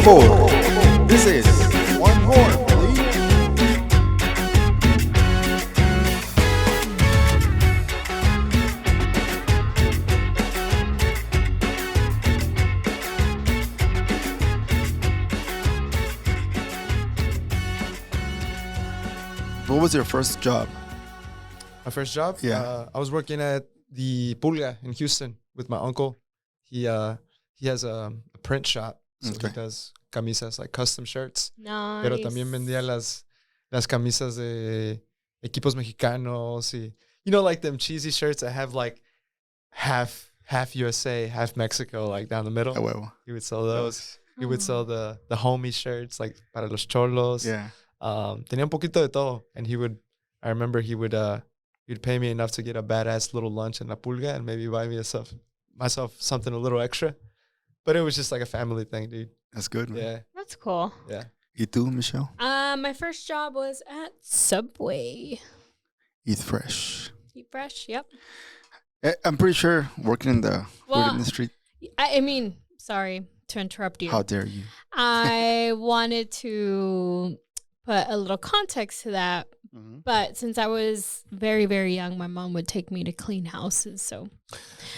favor. This is one more, please. What was your first job? My first job? Yeah. I was working at the Pulga in Houston with my uncle. He has a print shop. So Okay. he does camisas, like custom shirts. Nice. Pero también vendía las camisas de equipos mexicanos. Y, like them cheesy shirts that have like half USA, half Mexico, like down the middle. A huevo. He would sell those. He would sell the homie shirts, like para los cholos. Yeah. Tenía un poquito de todo. And I remember he'd pay me enough to get a badass little lunch in La Pulga and maybe buy me myself something a little extra. But it was just like a family thing, dude. That's good, man. Yeah. That's cool. Yeah. ¿Y tú, Michelle? My first job was at Subway. Eat fresh. Eat fresh. Yep. I'm pretty sure working in the Well, food industry. I mean, sorry to interrupt you. How dare you? I wanted to put a little context to that. But since I was very, very young, my mom would take me to clean houses. So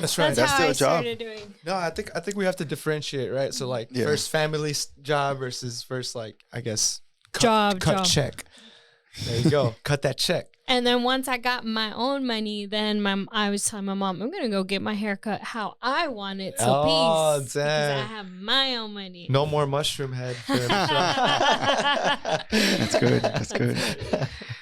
That's right. that's That's how still I a job. started doing. No, I think we have to differentiate, right? So like Yeah. first family job versus first, like, I guess Job. check. There you go. Cut that check. And then once I got my own money, then I was telling my mom, I'm going to go get my hair cut how I want it. So Oh, peace. Because I damn. have my own money. No more mushroom head for Michelle. That's good. That's good.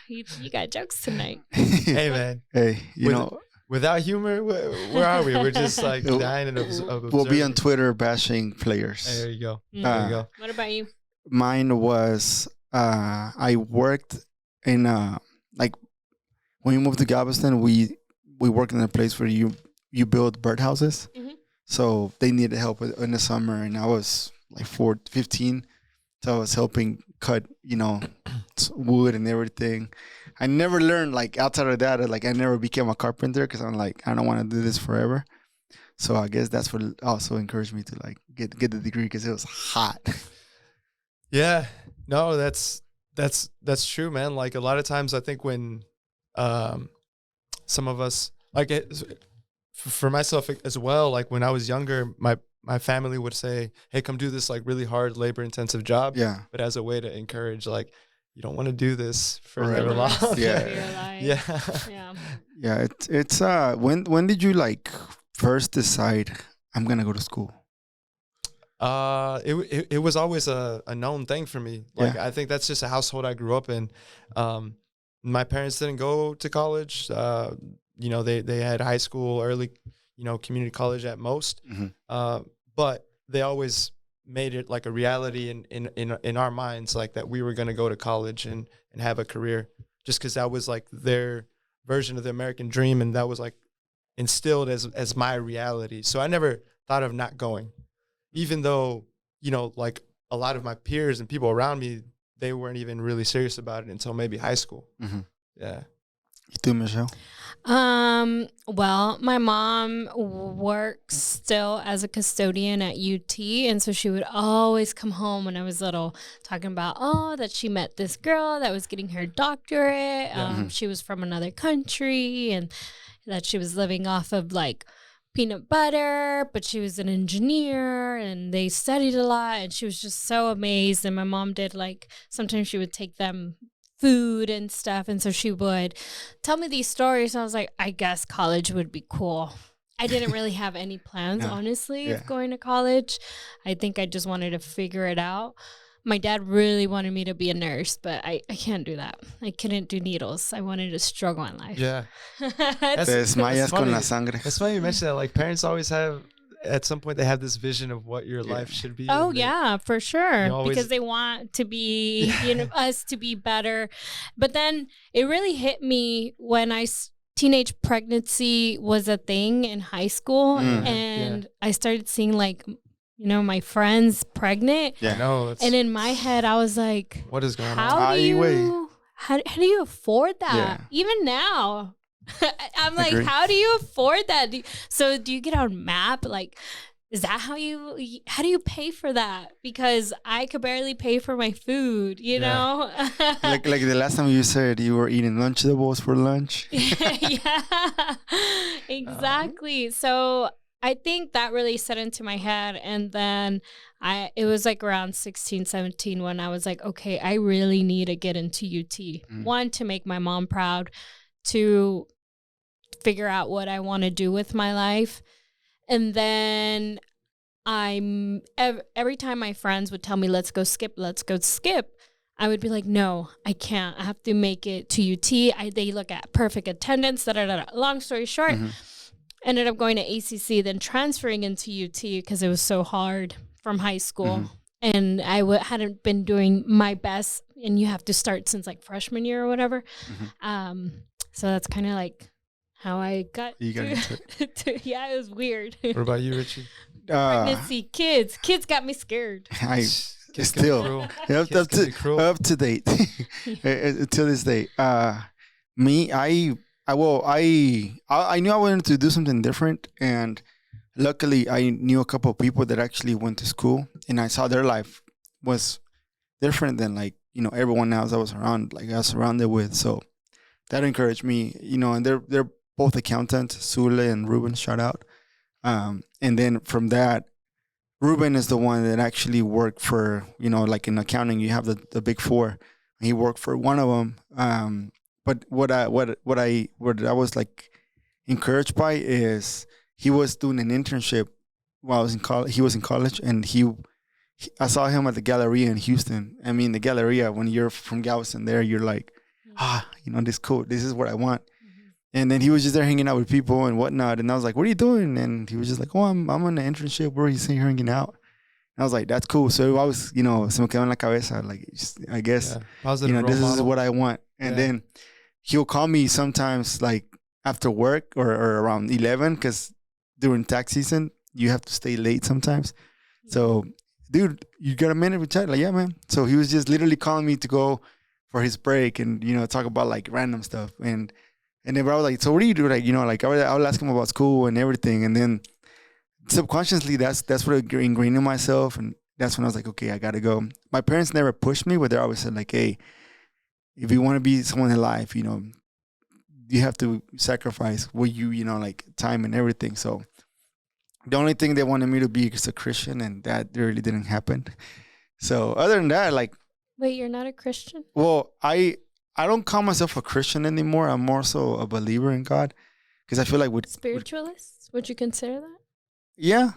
You got jokes tonight. Hey, man. Hey, With- Without humor, where are we? We're just like dying of observing. we'll be on Twitter bashing players. Hey, there you go. Mm. There you go. What about you? Mine was I worked in like when we moved to Galveston, we worked in a place where you build birdhouses. Mhm. So they needed help in the summer, and I was like 15, so I was helping cut wood and everything. I never learned, like, outside of that, like, I never became a carpenter because I'm like, I don't want to do this forever. So I guess that's what also encouraged me to like get the degree, because it was hot. Yeah. No, that's true, man. Like a lot of times I think when some of us, like for myself as well, like when I was younger, my family would say, hey, come do this like really hard labor intensive job. Yeah. But as a way to encourage, like, you don't want to do this for Right. very long. Yeah. Yeah. Yeah. Yeah, it's when did you like first decide I'm gonna go to school? It was always a known thing for me. Like, Yeah. I think that's just a household I grew up in. My parents didn't go to college. They had high school, early, community college at most. Mhm. But they always made it like a reality in our minds, like that we were going to go to college and have a career, just because that was like their version of the American dream, and that was like instilled as my reality. So I never thought of not going, even though like a lot of my peers and people around me, they weren't even really serious about it until maybe high school. Mhm. Yeah. You too, Michelle? Well, my mom works still as a custodian at UT, and so she would always come home when I was little talking about, that she met this girl that was getting her doctorate. She was from another country, and that she was living off of like peanut butter, but she was an engineer and they studied a lot, and she was just so amazed. And my mom did, like, sometimes she would take them food and stuff, and so she would tell me these stories. I was like, I guess college would be cool. I didn't really have any plans, honestly, of going to college. I think I just wanted to figure it out. My dad really wanted me to be a nurse, but I can't do that. I couldn't do needles. I wanted to struggle in life. Yeah. Te desmayas con funny. la sangre. That's funny you mentioned that. Like, parents always have, at some point, they have this vision of what your life should be. Oh, and they- yeah, for sure. always- Because they want to be, us to be better. But then it really hit me when teenage pregnancy was a thing in high school. And I started seeing, like, my friends pregnant. Yeah. No, it's, And in my head, I was like, what is going on? how do you afford that? Yeah. Even now. I'm like, Agree. how do you afford that? Do you get on map? Like, is that how do you pay for that? Because I could barely pay for my food, you know? like the last time you said you were eating Lunchables for lunch. Yeah, exactly. So I think that really set into my head. And then it was like around 16, 17 when I was like, okay, I really need to get into UT. One, to make my mom proud, to figure out what I want to do with my life. And then every time my friends would tell me, let's go skip, I would be like, no, I can't. I have to make it to UT. They look at perfect attendance, Long story short, ended up going to ACC, then transferring into UT because it was so hard from high school. And I hadn't been doing my best, and you have to start since like freshman year or whatever. So that's kind of like how I got into it. Yeah, it was weird. What about you, Richie? Pregnancy, kids got me scared. Still up to date till this day. Me, I knew I wanted to do something different, and luckily I knew a couple of people that actually went to school, and I saw their life was different than like, you know, everyone else I was surrounded with. So that encouraged me, you know, and they're both accountants, Sule and Ruben, shout out. And then from that, Ruben is the one that actually worked for, you know, like in accounting, you have the big four. He worked for one of them. But what I was like encouraged by is he was doing an internship while I was in college. He was in college, and I saw him at the Galleria in Houston. I mean, the Galleria, when you're from Galveston there, you're like, you know, this is cool. This is what I want. And then he was just there hanging out with people and whatnot. And I was like, what are you doing? And he was just like, oh, I'm on an internship where he's here hanging out. And I was like, that's cool. So I was, you know, se me quedó en la cabeza. Like, I guess, you know, this is what I want. And then he'll call me sometimes like after work or around 11, because during tax season, you have to stay late sometimes. So, dude, you got a minute to chat? Like, yeah, man. So he was just literally calling me to go for his break and, you know, talk about like random stuff. And then I was like, so what do you do? Like, you know, like I would ask him about school and everything. And then subconsciously, that's what I ingrained in myself. And that's when I was like, okay, I got to go. My parents never pushed me, but they always said like, hey, if you want to be someone in life, you know, you have to sacrifice what you know, like time and everything. So the only thing they wanted me to be is a Christian, and that really didn't happen. So other than that, like. Wait, you're not a Christian? Well, I don't call myself a Christian anymore. I'm more so a believer in God, because I feel like with spiritualists, would you consider that? Yeah,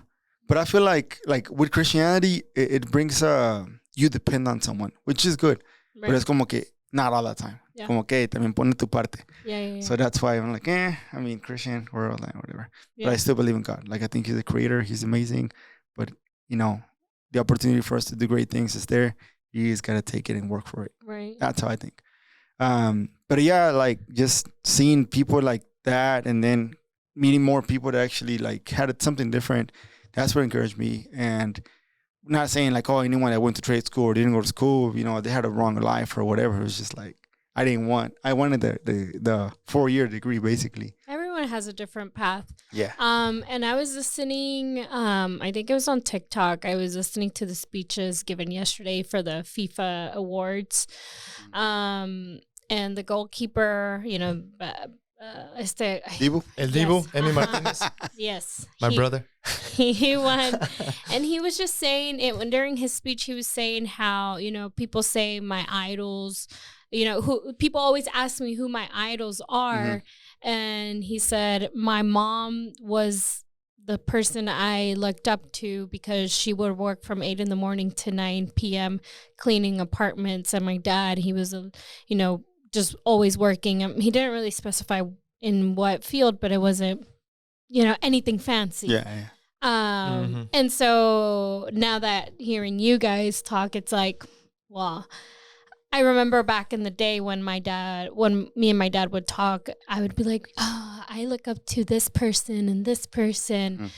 but I feel like with Christianity, it brings you depend on someone, which is good. Right. But it's como que not all the time. Yeah. Como que también pone tu parte. Yeah. So that's why I'm like, I mean, Christian, we're all that, whatever. Yeah. But I still believe in God. Like, I think He's the creator. He's amazing. But, you know, the opportunity for us to do great things is there. You just got to take it and work for it. Right. That's how I think. But yeah, like just seeing people like that, and then meeting more people that actually like had something different, that's what encouraged me. And not saying like, oh, anyone that went to trade school or didn't go to school, you know, they had a wrong life or whatever. It was just like, I wanted the 4-year degree, basically. Everyone has a different path. Yeah. And I was listening, I think it was on TikTok. I was listening to the speeches given yesterday for the FIFA awards. And the goalkeeper, you know, Dibu? El Dibu, Emi Martinez. Yes. My brother. He won. And he was just saying it during his speech. He was saying how, you know, people say my idols, you know, people always ask me who my idols are. And he said, my mom was the person I looked up to because she would work from 8 a.m. to 9 p.m. cleaning apartments. And my dad, he was, you know, just always working. He didn't really specify in what field, but it wasn't, you know, anything fancy. Yeah. And so now that hearing you guys talk, it's like, well, I remember back in the day when me and my dad would talk, I would be like, oh, I look up to this person and this person.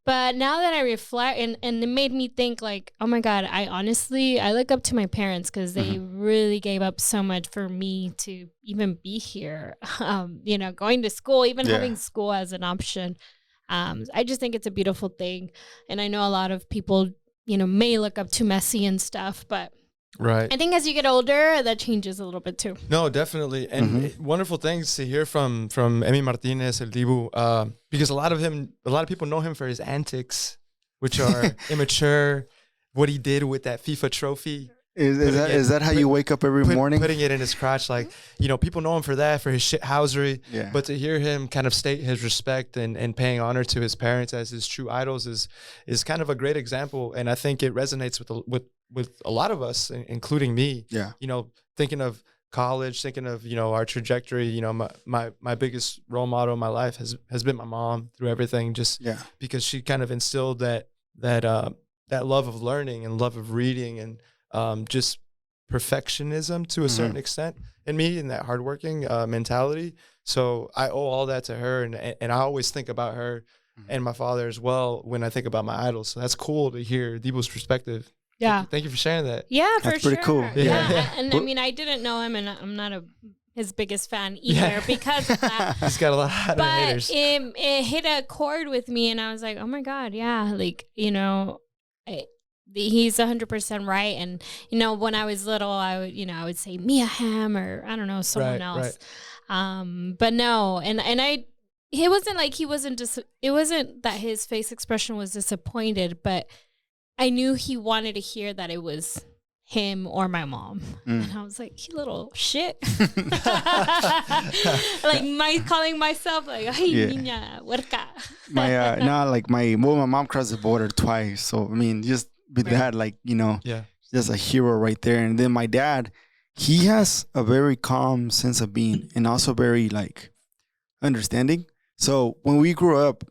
But now that I reflect, and it made me think like, oh my God, I look up to my parents because they really gave up so much for me to even be here. You know, going to school, even having school as an option. I just think it's a beautiful thing. And I know a lot of people, may look up to Messi and stuff, but Right. I think as you get older, that changes a little bit too. No, definitely. And wonderful things to hear from Emi Martinez, El Dibu, because a lot of people know him for his antics, which are immature. What he did with that FIFA trophy. Is that how you wake up every morning? Putting it in his crotch. Like, people know him for that, for his shithousery. Yeah. But to hear him kind of state his respect and paying honor to his parents as his true idols is kind of a great example. And I think it resonates with a lot of us, including me. Yeah. Thinking of college, thinking of, our trajectory, my biggest role model in my life has been my mom through everything, just because she kind of instilled that love of learning and love of reading and just perfectionism to a certain extent in me, and that hardworking mentality. So I owe all that to her, and I always think about her and my father as well when I think about my idols. So that's cool to hear Debo's perspective. Yeah. Thank you for sharing that. Yeah, for That's sure. pretty cool. Yeah. And I mean, I didn't know him, and I'm not his biggest fan either because of that. He's got a lot of haters. But it hit a chord with me, and I was like, oh my God, yeah. Like, he's 100% right. And, when I was little, I would say Mia Hamm or I don't know, someone else. Right. But no, and it wasn't like it wasn't that his face expression was disappointed, but I knew he wanted to hear that it was him or my mom. And I was like, you little shit. Like calling myself like, ay, niña, huerca. My mom crossed the border twice. So, I mean, just with that, just a hero right there. And then my dad, he has a very calm sense of being and also very understanding. So when we grew up,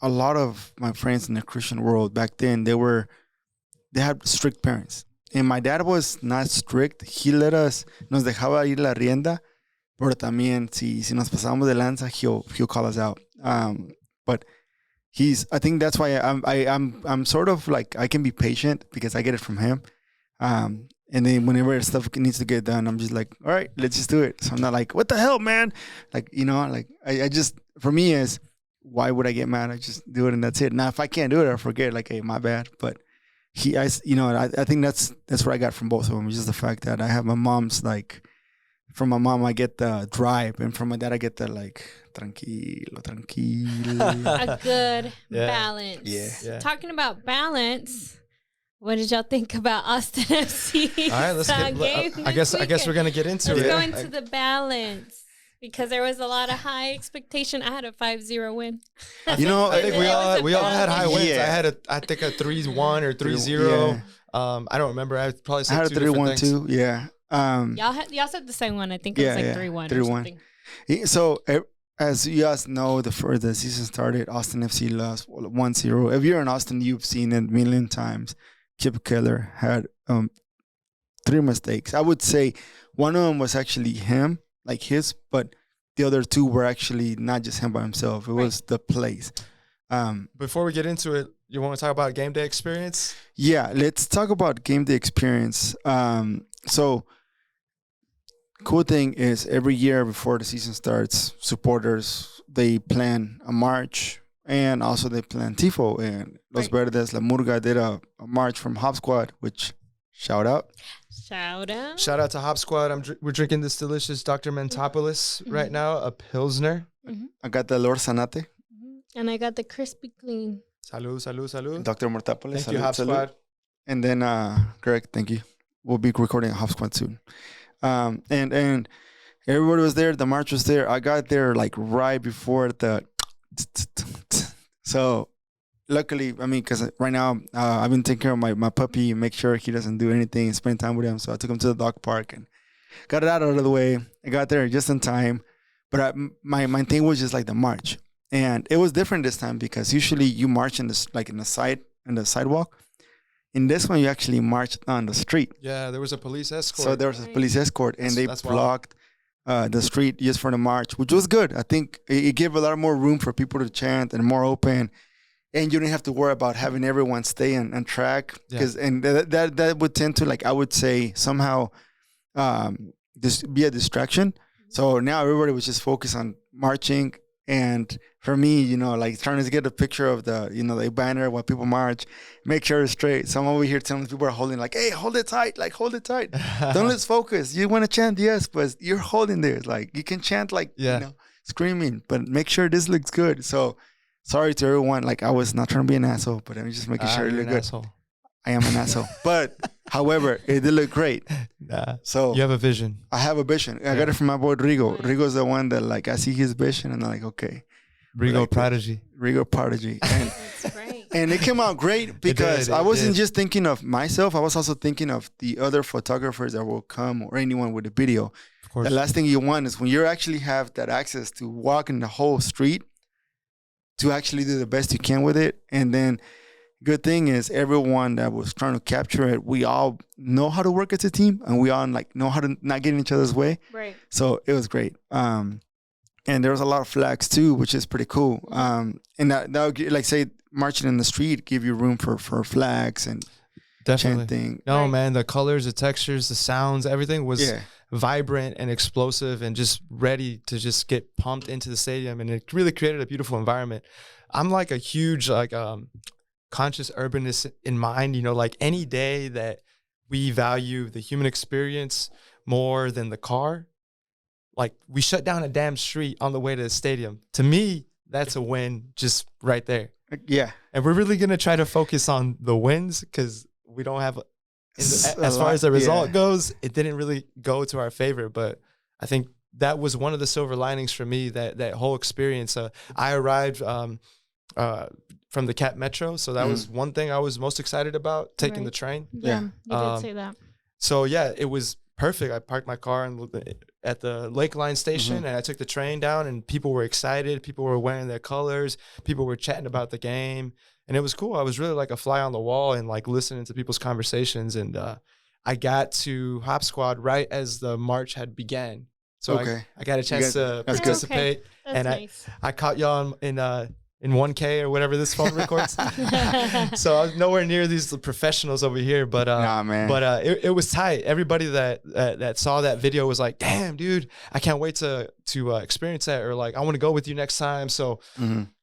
a lot of my friends in the Christian world back then, they had strict parents. And my dad was not strict. He let us, nos dejaba ir la rienda, pero también si nos pasábamos de lanza, he'll call us out. But I think that's why I'm sort of like, I can be patient because I get it from him. And then whenever stuff needs to get done, I'm just like, all right, let's just do it. So I'm not like, what the hell, man? I just, for me is, why would I get mad? I just do it and that's it. Now, if I can't do it, I forget, hey, my bad. But I think that's what I got from both of them. Just the fact that I have my mom's from my mom I get the drive, and from my dad I get the tranquilo. A good balance. Yeah. Talking about balance, what did y'all think about Austin FC? All right, let's get. I guess we're gonna get into Let's it. go into the balance. Because there was a lot of high expectation. I had a 5-0 win. I think we all had high wins. Yeah. I think a 3-1 or 3-0. Yeah. I don't remember. I probably said I had a 3-1 too. Yeah. Y'all said the same one. I think it was 3-1 or something. So as you guys know, before the season started, Austin FC lost 1-0. If you're in Austin, you've seen it a million times. Kipp Keller had 3 mistakes. I would say one of them was actually him. But the other 2 were actually not just him by himself. It was the plays. Before we get into it, you want to talk about game day experience? Yeah, let's talk about game day experience. So, cool thing is every year before the season starts, supporters, they plan a march and also they plan Tifo. And Los Verdes, La Murga did a march from Hop Squad, which shout out. Shout out to Hop Squad. We're drinking this delicious Dr. Mentopoulos right now, a Pilsner. I got the Lord Sanate. And I got the Crispy Clean. Salud. Dr. Mentopoulos. Thank you, Hop Squad. And then, Greg, thank you. We'll be recording a Hop Squad soon. And everybody was there. The march was there. I got there right before the... So... Luckily, I mean, because right now I've been taking care of my puppy, make sure he doesn't do anything, spend time with him. So I took him to the dog park and got it out of the way. I got there just in time. But my thing was just the march. And it was different this time because usually you march in the sidewalk. In this one, you actually marched on the street. Yeah, there was a police escort. So there was a police escort and they blocked the street just for the march, which was good. I think it gave a lot more room for people to chant and more open. And you didn't have to worry about having everyone stay on track because that would tend to I would say somehow this be a distraction. So now everybody was just focused on marching And for me, you know, like trying to get a picture of the, you know, the banner while people march, make sure it's straight. So I'm over here telling people are holding, like, hey, hold it tight, like hold it tight. Don't lose focus. You want to chant, yes, but you're holding this. Like you can chant like, you know, screaming, but make sure this looks good. So sorry to everyone. Like I was not trying to be an asshole, but I'm just making sure it looked good. Asshole. I am an asshole. But however, it did look great. Nah. So you have a vision. I have a vision. I got it from my boy Rigo. Rigo's the one that like I see his vision and I'm like, okay. Rigo like Prodigy. Rigo Prodigy. And, That's great. and it came out great because I wasn't just thinking of myself. I was also thinking of the other photographers that will come or anyone with a video. Of course. The last thing you want is when you actually have that access to walk in the whole street to actually do the best you can with it. And then good thing is everyone that was trying to capture it, we all know how to work as a team and we all like know how to not get in each other's way. Right. So it was great. And there was a lot of flags too, which is pretty cool. And that would, like say marching in the street, give you room for flags and chanting. No, man, the colors, the textures, the sounds, everything was vibrant and explosive and just ready to just get pumped into the stadium. And it really created a beautiful environment. I'm like a huge like conscious urbanist in mind, you know, like any day that we value the human experience more than the car, like we shut down a damn street on the way to the stadium. To me, that's a win just right there. Yeah. And we're really going to try to focus on the wins because we don't have, as far as the result goes, it didn't really go to our favor. But I think that was one of the silver linings for me, that whole experience. I arrived from the Cap Metro. So that was one thing I was most excited about, taking the train. Yeah, you did say that. So, yeah, it was perfect. I parked my car at the Lake Line station and I took the train down and people were excited. People were wearing their colors. People were chatting about the game. And it was cool. I was really like a fly on the wall and like listening to people's conversations. And I got to Hop Squad right as the march had began. So I got a chance to participate. Okay. That's nice. I caught y'all in 1K or whatever this phone records. So I was nowhere near these professionals over here, but it was tight. Everybody that saw that video was like, "Damn, dude, I can't wait to experience that," or like, "I want to go with you next time." So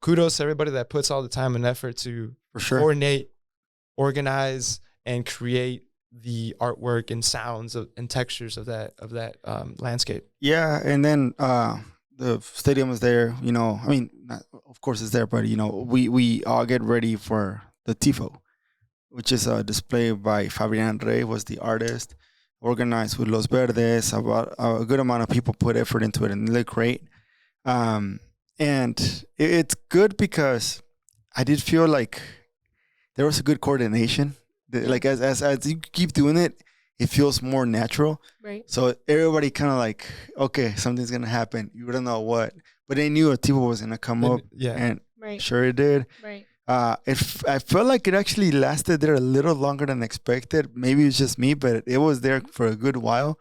kudos to everybody that puts all the time and effort to coordinate, organize, and create the artwork and sounds and textures of that landscape. Yeah, and then the stadium is there, you know, I mean, of course it's there, but, you know, we all get ready for the Tifo, which is a display by Fabian Rey, was the artist, organized with Los Verdes. About a good amount of people put effort into it and it looked great. And it's good because I did feel like there was a good coordination. Like as you keep doing it, it feels more natural. Right. So everybody kind of like, okay, something's going to happen. You don't know what. But they knew a Tifo was going to come up. Yeah. And right. Sure it did. Right. I felt like it actually lasted there a little longer than expected. Maybe it's just me, but it was there for a good while.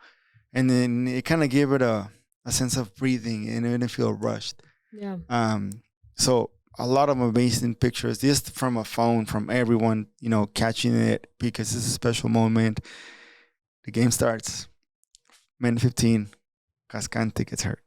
And then it kind of gave it a sense of breathing and it didn't feel rushed. Yeah. So a lot of amazing pictures just from a phone, from everyone, you know, catching it because it's a special moment. The game starts. Minute 15. Cascante gets hurt.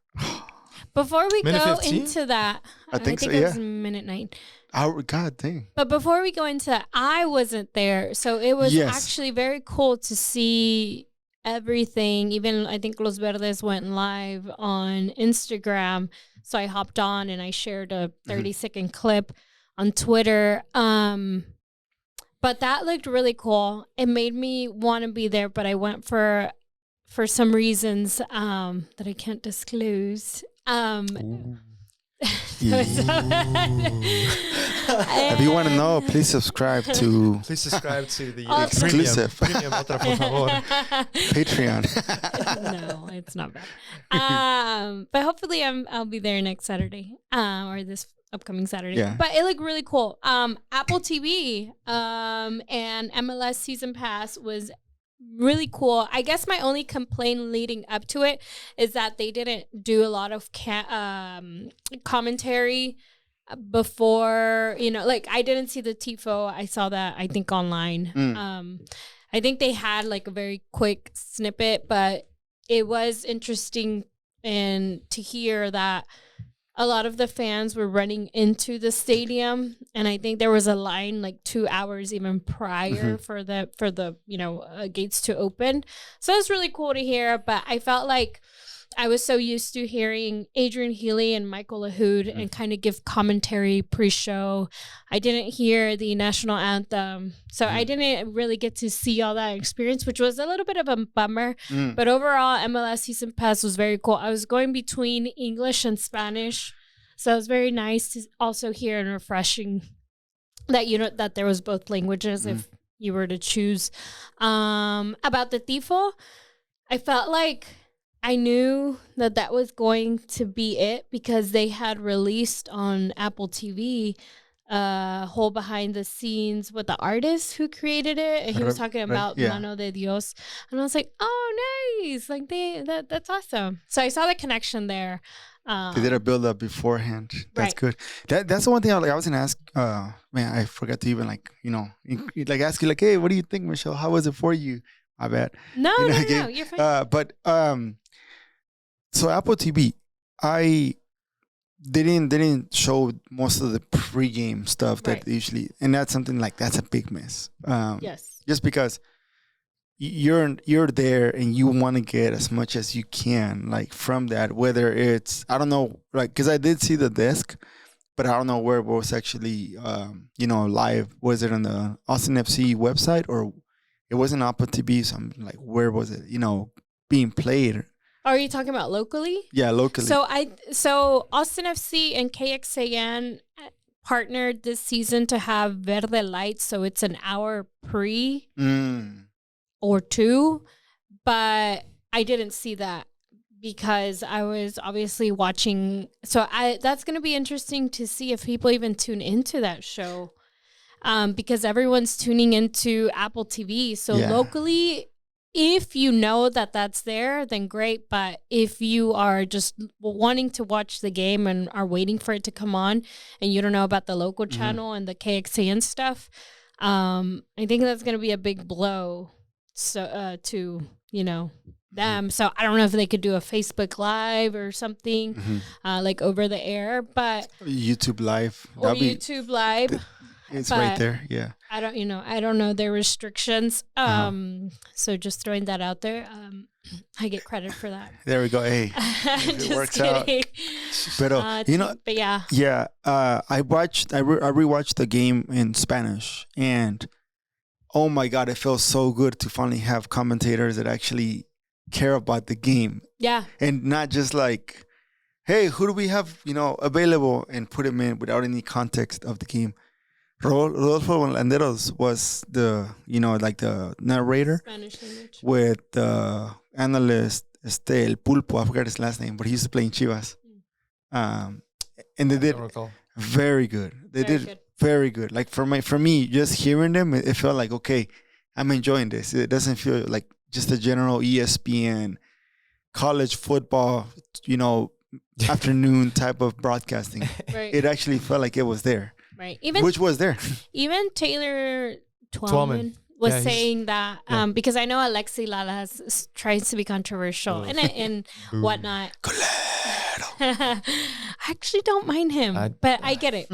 Before we minute go 15? into that, I think so, it was minute 9. Oh, God dang. But before we go into that, I wasn't there. So it was actually very cool to see everything. Even I think Los Verdes went live on Instagram. So I hopped on and I shared a 30-second clip on Twitter. But that looked really cool. It made me want to be there, but I went for some reasons that I can't disclose. If you want to know, please subscribe to the exclusive premium Otra, por favor. Patreon. No, it's not bad. But hopefully I'll be there next Saturday or this upcoming Saturday. Yeah. But it looked really cool. Apple TV and MLS Season Pass was really cool. I guess my only complaint leading up to it is that they didn't do a lot of commentary before, you know, like I didn't see the Tifo. I saw that, I think, online. I think they had like a very quick snippet, but it was interesting and to hear that a lot of the fans were running into the stadium, and I think there was a line like 2 hours even prior for the gates to open. So it's really cool to hear. But I felt like I was so used to hearing Adrian Healy and Michael Lahoud and kind of give commentary pre-show. I didn't hear the national anthem, so I didn't really get to see all that experience, which was a little bit of a bummer. But overall, MLS Season Pass was very cool. I was going between English and Spanish, so it was very nice to also hear and refreshing that that there was both languages if you were to choose. About the Tifo, I felt like I knew that was going to be it because they had released on Apple TV a whole behind the scenes with the artist who created it, and he was talking about Mano de Dios, and I was like, oh, nice, like that's awesome. So I saw the connection there. They did a build up beforehand. That's good. That's the one thing I was gonna ask. Man, I forgot to even ask you like, hey, what do you think, Michelle? How was it for you? I bet. No, you're fine. But so Apple TV, they didn't show most of the pregame stuff that they usually, and that's something like that's a big miss. Yes. Just because you're there and you want to get as much as you can like from that, whether it's I don't know, like because I did see the disc, but I don't know where it was actually live. Was it on the Austin FC website or it wasn't Apple TV? So I'm like, where was it? Being played. Are you talking about locally? Yeah, locally. So Austin FC and KXAN partnered this season to have Verde Lights, so it's an hour pre or two, but I didn't see that because I was obviously watching. So that's going to be interesting to see if people even tune into that show, because everyone's tuning into Apple TV. So locally, if you know that that's there, then great. But if you are just wanting to watch the game and are waiting for it to come on and you don't know about the local channel and the KXAN stuff, I think that's going to be a big blow to them. So I don't know if they could do a Facebook Live or something like over the air, but YouTube Live. YouTube Live. It's right there. Yeah. I don't know their restrictions. So just throwing that out there. I get credit for that. There we go. Hey, it works kidding. Out. But yeah. Yeah. I rewatched the game in Spanish, and oh my God, it feels so good to finally have commentators that actually care about the game. Yeah. And not just like, hey, who do we have, available, and put him in without any context of the game. Rodolfo Landeros was the narrator. Spanish language. With the analyst, El Pulpo, I forgot his last name, but he used to play in Chivas. And they did very good. They did very good. Like for me, just hearing them, it felt like, okay, I'm enjoying this. It doesn't feel like just a general ESPN college football, afternoon type of broadcasting. Right. It actually felt like it was there. Right. Which was there. Even Taylor Twellman was saying that because I know Alexi Lalas tries to be controversial and whatnot. I actually don't mind him, but I get it.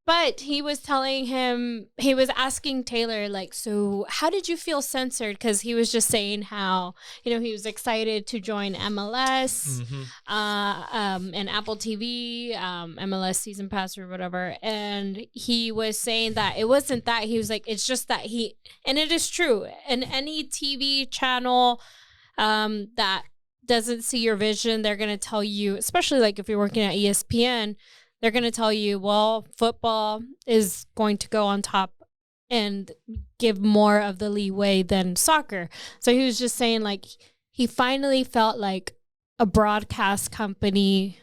But he was asking Taylor, like, so how did you feel censored? Because he was just saying how, he was excited to join MLS and Apple TV, MLS Season Pass or whatever. And he was saying that it wasn't that. He was like, it's just that and it is true. And any TV channel that doesn't see your vision, they're going to tell you, especially like if you're working at ESPN, they're going to tell you, well, football is going to go on top and give more of the leeway than soccer. So he was just saying, like, he finally felt like a broadcast company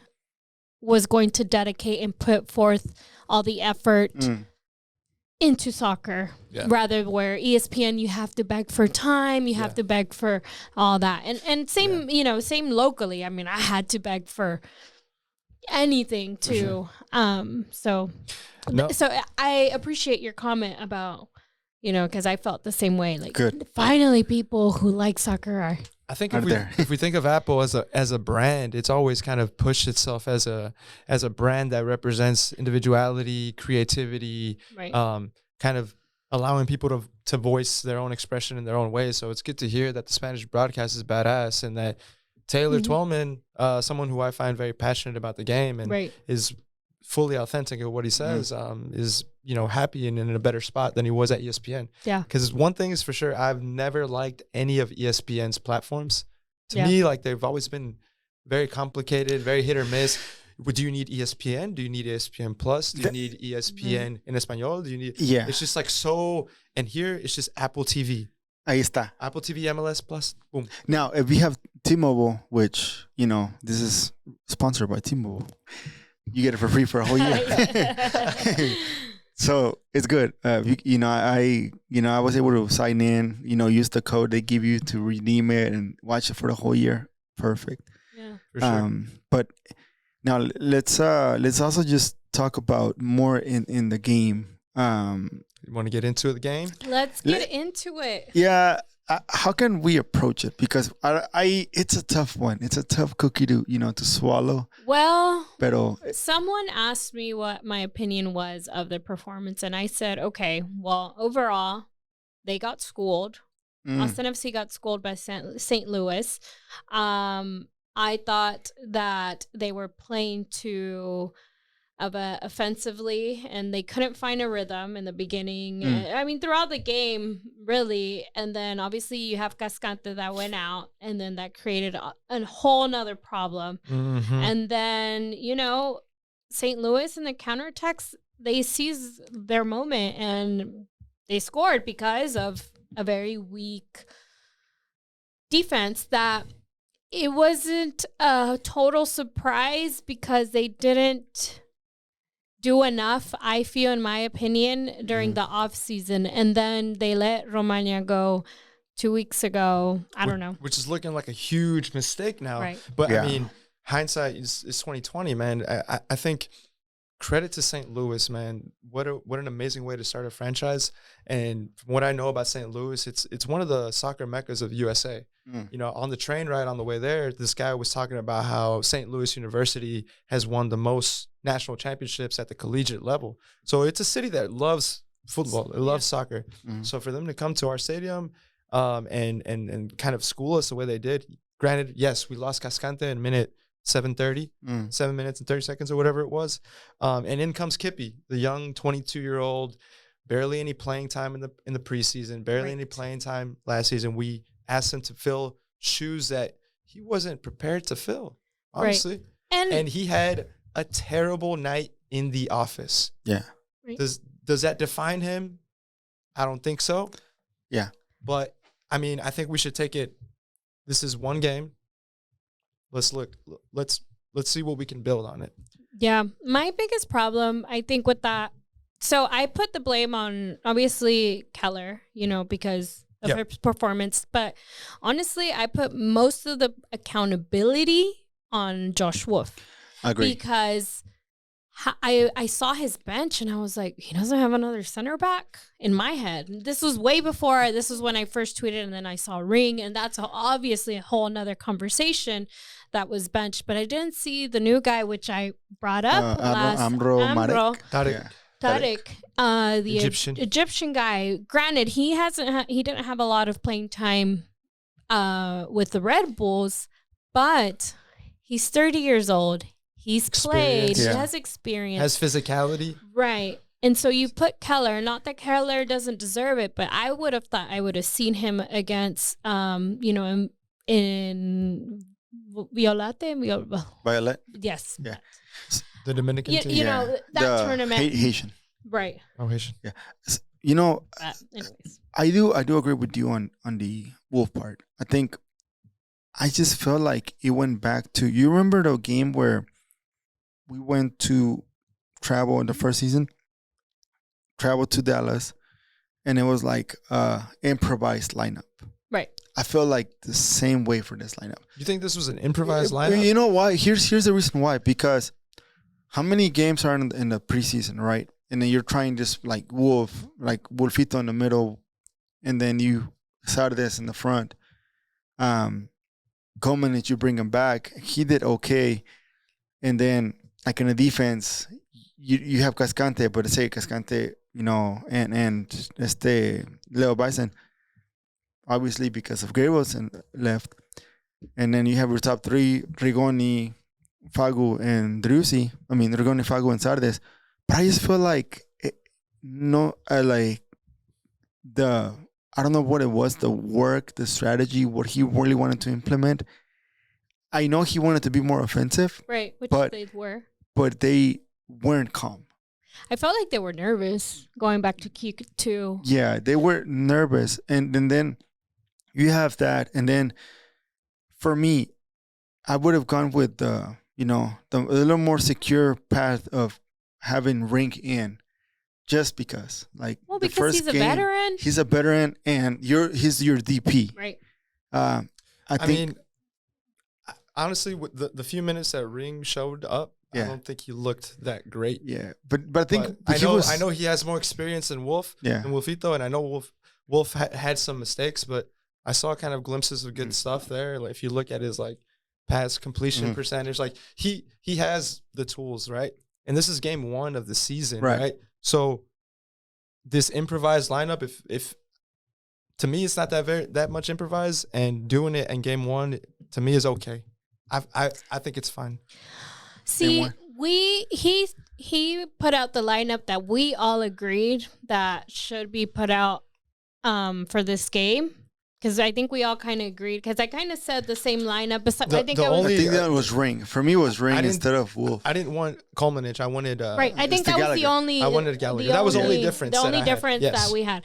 was going to dedicate and put forth all the effort into soccer, rather where ESPN, you have to beg for time, you have to beg for all that. And same, same locally. I mean, I had to beg for anything too. So I appreciate your comment about because I felt the same way. Like, Good. finally, people who like soccer are. I think Out there. if we think of Apple as a brand, it's always kind of pushed itself as a brand that represents individuality, creativity, Right. Kind of allowing people to voice their own expression in their own way. So it's good to hear that the Spanish broadcast is badass and that Taylor Twellman, someone who I find very passionate about the game and Right. is fully authentic at what he says, is happy and in a better spot than he was at ESPN. Yeah. Because one thing is for sure, I've never liked any of ESPN's platforms. To Yeah. me, like they've always been very complicated, very hit or miss. Do you need ESPN? Do you need ESPN Plus? Do you need ESPN in Español? Do you need? Yeah. It's just like so. And here it's just Apple TV. Ahí está. Apple TV MLS Plus. Boom. Now, if we have T-Mobile, which, this is sponsored by T-Mobile, you get it for free for a whole year. So it's good. I was able to sign in, use the code they give you to redeem it and watch it for the whole year. Perfect. Yeah. For sure. But now let's also just talk about more in the game. You want to get into the game? Let's get into it. Yeah. How can we approach it? Because it's a tough one. It's a tough cookie to swallow. Well, Pero someone asked me what my opinion was of the performance, and I said, okay, well, overall, they got schooled. Austin FC got schooled by St. Louis. I thought that they were playing too offensively, and they couldn't find a rhythm in the beginning. I mean, throughout the game, really. And then obviously you have Cascante that went out, and then that created a whole nother problem. Mm-hmm. And then, St. Louis in the counterattacks, they seized their moment and they scored because of a very weak defense that it wasn't a total surprise because they didn't do enough, I feel, in my opinion, during the off season. And then they let Romagna go 2 weeks ago. I don't know. Which is looking like a huge mistake now. Right. But Yeah. I mean, hindsight is 2020, man. I think credit to St. Louis, man. What an amazing way to start a franchise. And from what I know about St. Louis, it's one of the soccer meccas of USA. On the train ride on the way there, this guy was talking about how St. Louis University has won the most national championships at the collegiate level. So it's a city that loves football. It loves soccer. So for them to come to our stadium and kind of school us the way they did, granted, yes, we lost Cascante in minute 7:30, 7 minutes and 30 seconds or whatever it was. And in comes Kippy, the young 22-year-old, barely any playing time in the preseason, barely any playing time last season. We asked him to fill shoes that he wasn't prepared to fill, honestly. Right. And he had a terrible night in the office. Yeah. Right. Does that define him? I don't think so. Yeah. But I mean, I think we should take it. This is one game. Let's see what we can build on it. Yeah. My biggest problem, I think, with that, so I put the blame on, obviously, Keller, because of her performance. But honestly, I put most of the accountability on Josh Wolf. Agree. Because I saw his bench and I was like, he doesn't have another center back in my head. This was way before. This was when I first tweeted, and then I saw Ring, and that's obviously a whole nother conversation that was benched. But I didn't see the new guy, which I brought up last. Amro Marek. Tarek. The Egyptian. Egyptian guy. Granted, he didn't have a lot of playing time with the Red Bulls, but he's 30 years old. He's played. Experience. He Yeah. has experience. Has physicality. Right. And so you put Keller, not that Keller doesn't deserve it, but I would have thought I would have seen him against, in Violet. Yes. Yeah. The Dominican team. That The tournament. Haitian. Right. Oh, Haitian. Anyways. I do agree with you on the Wolf part. I just felt like it went back to, you remember the game where we went to travel in the first season, traveled to Dallas, and it was like improvised lineup. Right. I feel like the same way for this lineup. You think this was an improvised lineup? You know why? Here's the reason why. Because how many games are in the preseason, right? and then you're trying this like Wolfito in the middle, and then you Sardes in the front. Coleman, that you bring him back, he did okay, and then like in the defense, you have Cascante, but say Cascante, and Leo Bison, obviously because of Gables and left, and then you have your top three: Rigoni, Fagu, and Driussi. I mean Rigoni, Fagu, and Sardes. But I just feel like I don't know what it was, the work, the strategy, what he really wanted to implement. I know he wanted to be more offensive. Right, which they were. But they weren't calm. I felt like they were nervous going back to Kick too. Yeah, they were nervous. And then you have that. And then for me, I would have gone with a little more secure path of having Rink in. Just because, because the first he's a veteran. He's a veteran, and he's your DP. Right. I think, honestly, with the few minutes that Ring showed up, I don't think he looked that great. Yeah, but I think I know he has more experience than Wolf. Yeah. And Wolfito, and I know Wolf had some mistakes, but I saw kind of glimpses of good stuff there. Like if you look at his pass completion percentage, he has the tools, right? And this is game 1 of the season, right? So this improvised lineup, if to me it's not that much improvised, and doing it in game 1 to me is okay. I think it's fine. See, he put out the lineup that we all agreed that should be put out for this game. Because I think we all kind of agreed. Because I kind of said the same lineup. I think that was Ring. For me, it was Ring instead of Wolf. I didn't want Colemanich. I wanted right. I think that was the only. I wanted Gallagher. That was the only difference. The only difference that we had.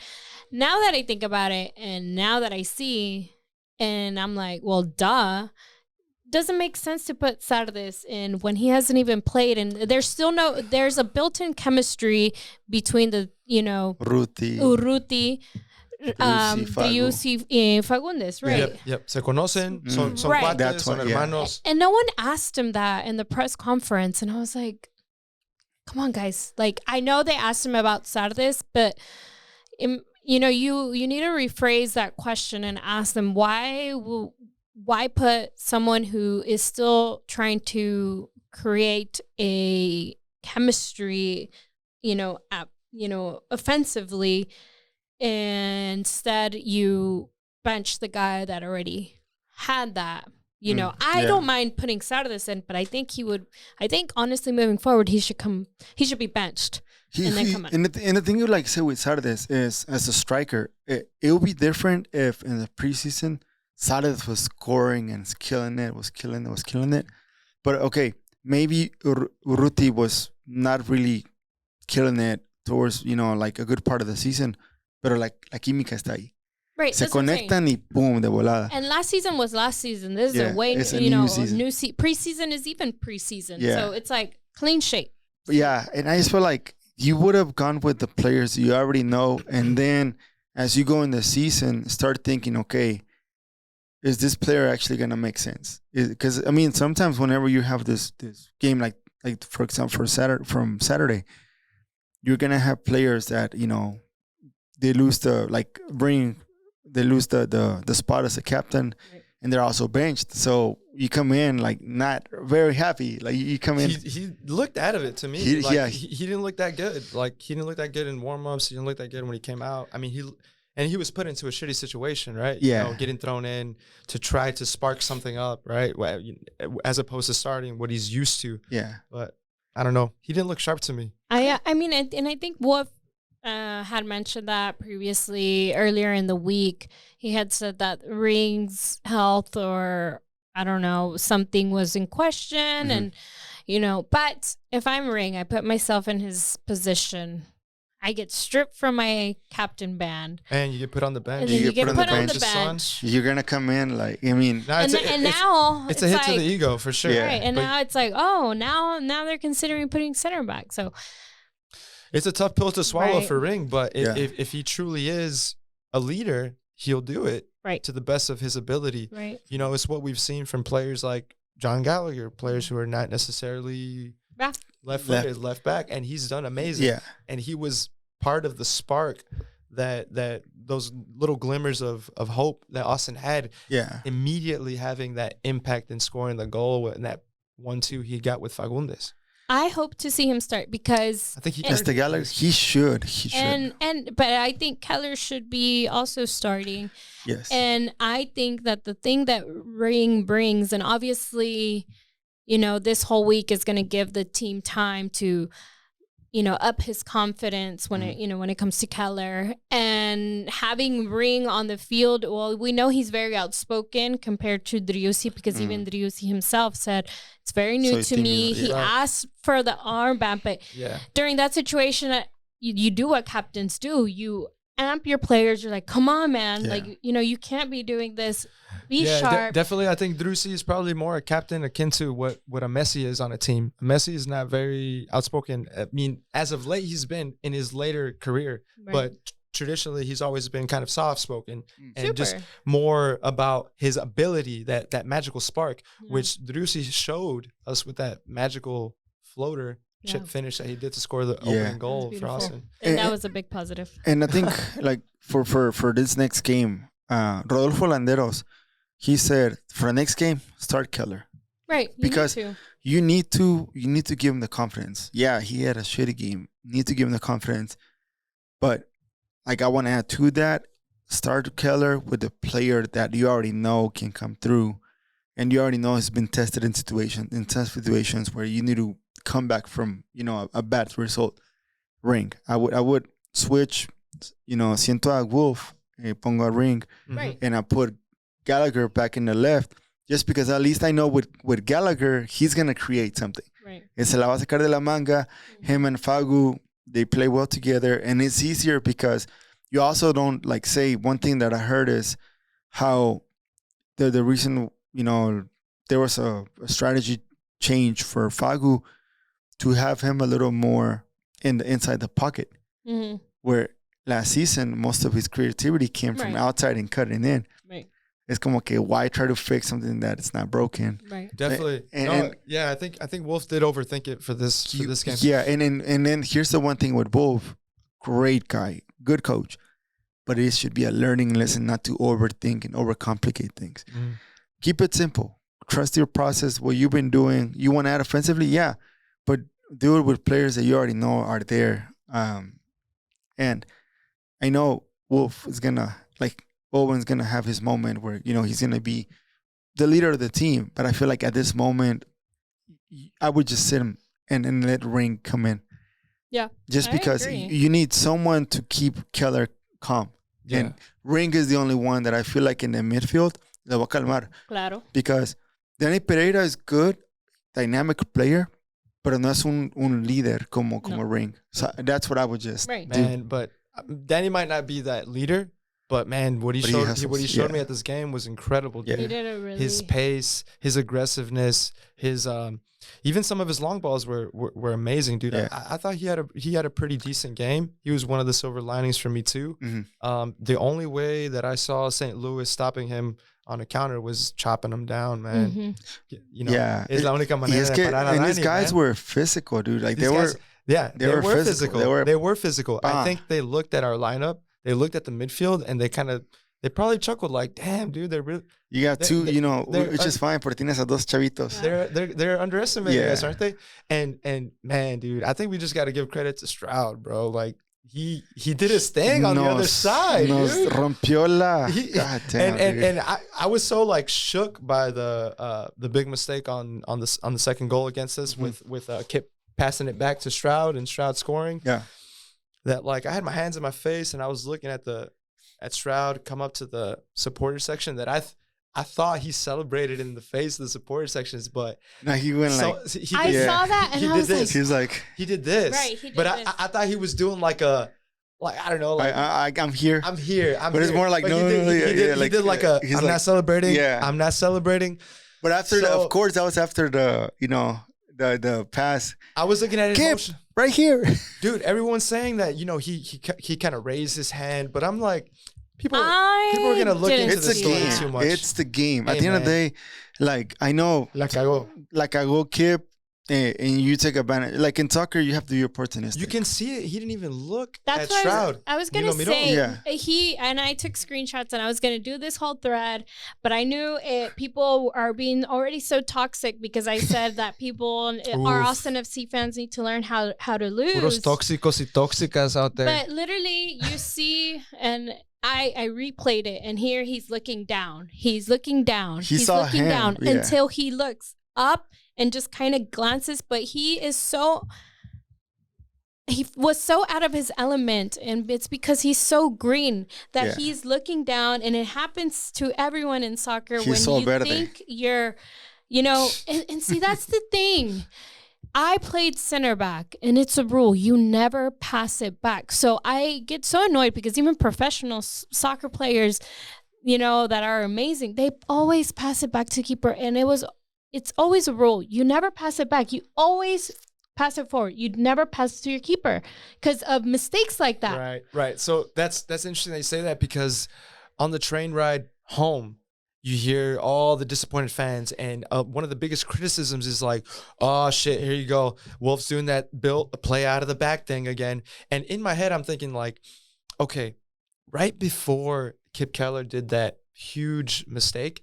Now that I think about it, and now that I see, and I'm like, well, duh. Doesn't make sense to put Sardes in when he hasn't even played, and there's a built-in chemistry between the Urruti. Driussi y Fagundes, right? Yep. Se conocen, son cuates, son hermanos. And no one asked him that in the press conference, and I was like, come on, guys. I know they asked him about Sardes, but you need to rephrase that question and ask them why put someone who is still trying to create a chemistry, offensively. And instead, you bench the guy that already had that. I don't mind putting Sardes in, but I think honestly, moving forward, he should be benched and then come in. And the thing you say with Sardes is, as a striker, it would be different if in the preseason Sardes was scoring and killing it. But okay, maybe Urruti was not really killing it towards a good part of the season. Pero la química está ahí. Right. Se conectan y boom, de volada. And last season was last season. This is a way, new season. Preseason is even preseason. Yeah. So it's clean shape. Yeah. And I just feel like you would have gone with the players you already know. And then as you go in the season, start thinking, okay, is this player actually going to make sense? Because, sometimes whenever you have this game, like for example, from Saturday, you're going to have players that, they lose the spot as a captain, and they're also benched. So you come in not very happy. You come in. He looked out of it to me. He didn't look that good. He didn't look that good in warm-ups. He didn't look that good when he came out. He was put into a shitty situation, right? Yeah, getting thrown in to try to spark something up, right? As opposed to starting what he's used to. Yeah, but I don't know. He didn't look sharp to me. I think Wolf had mentioned that previously earlier in the week. He had said that Ring's health, or I don't know, something was in question. And, but if I'm Ring, I put myself in his position. I get stripped from my captain band. And you get put on the bench. And then you get put on the bench. You're going to come in now it's a hit to the ego for sure. Yeah. Right. And now it's now they're considering putting center back. So it's a tough pill to swallow for Ring, but if he truly is a leader, he'll do it to the best of his ability. Right. It's what we've seen from players like John Gallagher, players who are not necessarily left-footed, left back, and he's done amazing. Yeah. And he was part of the spark that those little glimmers of hope that Austin had. Yeah. Immediately having that impact in scoring the goal and that 1-2 he got with Fagundes. I hope to see him start because I think he Mr. Gallagher, he should. But I think Keller should be also starting. Yes. And I think that the thing that Ring brings, and obviously, this whole week is going to give the team time to, up his confidence when it comes to Keller, and having Ring on the field. Well, we know he's very outspoken compared to Driussi, because even Driussi himself said it's very new to me. He asked for the armband, but during that situation, you do what captains do. You amp your players. You're like, come on, man. Like, you can't be doing this. Be sharp. Definitely. I think Driussi is probably more a captain akin to what a Messi is on a team. Messi is not very outspoken. I mean, as of late, he's been in his later career, but traditionally he's always been kind of soft-spoken and just more about his ability, that magical spark, which Driussi showed us with that magical floater chip finish that he did to score the opening goal for Austin. And that was a big positive. And I think like for this next game, Rodolfo Landeros, he said for the next game, start Keller. Right. Because you need to give him the confidence. Yeah, he had a shitty game. You need to give him the confidence. But like, I want to add to that, start Keller with the player that you already know can come through, and you already know has been tested in tough situations where you need to come back from, a bad result. Ring. I would switch, siento a Wolf, pongo a Ring, and I put Gallagher back in the left, just because at least I know with Gallagher, he's going to create something. Right. Se la va a sacar de la manga. Him and Fagu, they play well together, and it's easier because you also don't, like, say, one thing that I heard is how the reason, there was a strategy change for Fagu to have him a little more inside the pocket, where last season most of his creativity came from outside and cutting in. Right. It's como que why try to fix something that it's not broken? Right. Definitely. I think Wolf did overthink it for this game. Yeah, and then here's the one thing with Wolf, great guy, good coach, but it should be a learning lesson not to overthink and overcomplicate things. Keep it simple. Trust your process. What you've been doing. You want to add offensively, but do it with players that you already know are there. And I know Wolf is gonna Owen's gonna have his moment where he's gonna be the leader of the team. But I feel like at this moment, I would just sit him and let Ring come in. Yeah, just because you need someone to keep Keller calm. Yeah. And Ring is the only one that I feel like in the midfield le va a calmar. Claro. Because Danny Pereira is good, dynamic player, pero no es un líder como Ring. So that's what I would just do. Man, but Danny might not be that leader, but man, what he showed me at this game was incredible. Yeah. He did it really. His pace, his aggressiveness, his even some of his long balls were amazing, dude. Yeah. I thought he had a pretty decent game. He was one of the silver linings for me too. The only way that I saw St. Louis stopping him on a counter was chopping him down, man. Es la única manera de parar a Danny, these guys were physical, dude. Like they were physical. They were physical. I think they looked at our lineup, they looked at the midfield, and they probably chuckled like, "Damn, dude, they're really." You got two, which is fine. Porque tienes a dos chavitos. They're underestimating us, aren't they? And man, dude, I think we just got to give credit to Stroud, bro. Like he did his thing on the other side. Dude. Rompió la. God damn, and I was so like shook by the big mistake on the second goal against us with Kipp passing it back to Stroud and Stroud scoring. Yeah, that like I had my hands in my face and I was looking at Stroud come up to the supporter section that I thought he celebrated in the face of the supporter sections, but no, he went I saw that and I was like, he was like, he did this, right? He did but this. I thought he was doing like I don't know, like I'm here, but it's more like he did like a I'm not celebrating, I'm not celebrating. But after of course that was after the pass. I was looking at it Kipp, right here, dude. Everyone's saying that he kind of raised his hand, but I'm like. People are gonna look into the story too much. It's the game. At the end of the day, like I know, La cagó Kipp. And you take advantage. Like in soccer, you have to be opportunistic. You can see it. He didn't even look That's at what Stroud. I was gonna Miro. say. Yeah. He and I took screenshots, and I was gonna do this whole thread, but I knew people are being already so toxic because I said that people, our Austin FC fans, need to learn how to lose. Puros tóxicos y tóxicas out there. But literally, you see, and I replayed it, and here he's looking down. He's looking down. He's saw looking him, down yeah. until he looks up and just kind of glances. But he was so out of his element, and it's because he's so green that he's looking down, and it happens to everyone in soccer when you think you're, and see, that's the thing. I played center back, and it's a rule. You never pass it back. So I get so annoyed because even professional soccer players, that are amazing, they always pass it back to keeper. And it's always a rule. You never pass it back. You always pass it forward. You'd never pass it to your keeper because of mistakes like that. Right. So that's interesting that you say that, because on the train ride home, you hear all the disappointed fans, and one of the biggest criticisms is like, oh, shit, here you go. Wolf's doing that play out of the back thing again. And in my head, I'm thinking like, okay, right before Kipp Keller did that huge mistake,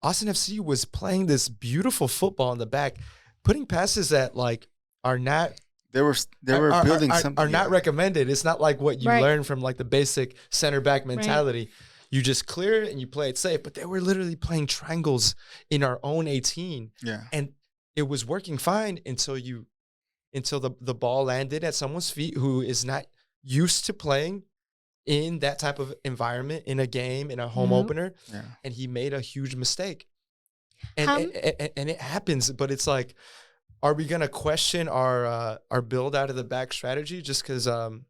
Austin FC was playing this beautiful football in the back, putting passes that like are not they were building something are not recommended. It's not like what you learn from like the basic center back mentality. Right. You just clear it and you play it safe. But they were literally playing triangles in our own 18. Yeah. And it was working fine until the ball landed at someone's feet who is not used to playing in that type of environment, in a game, in a home opener. Yeah. And he made a huge mistake. And it happens, but it's like, are we gonna question our build out of the back strategy just because of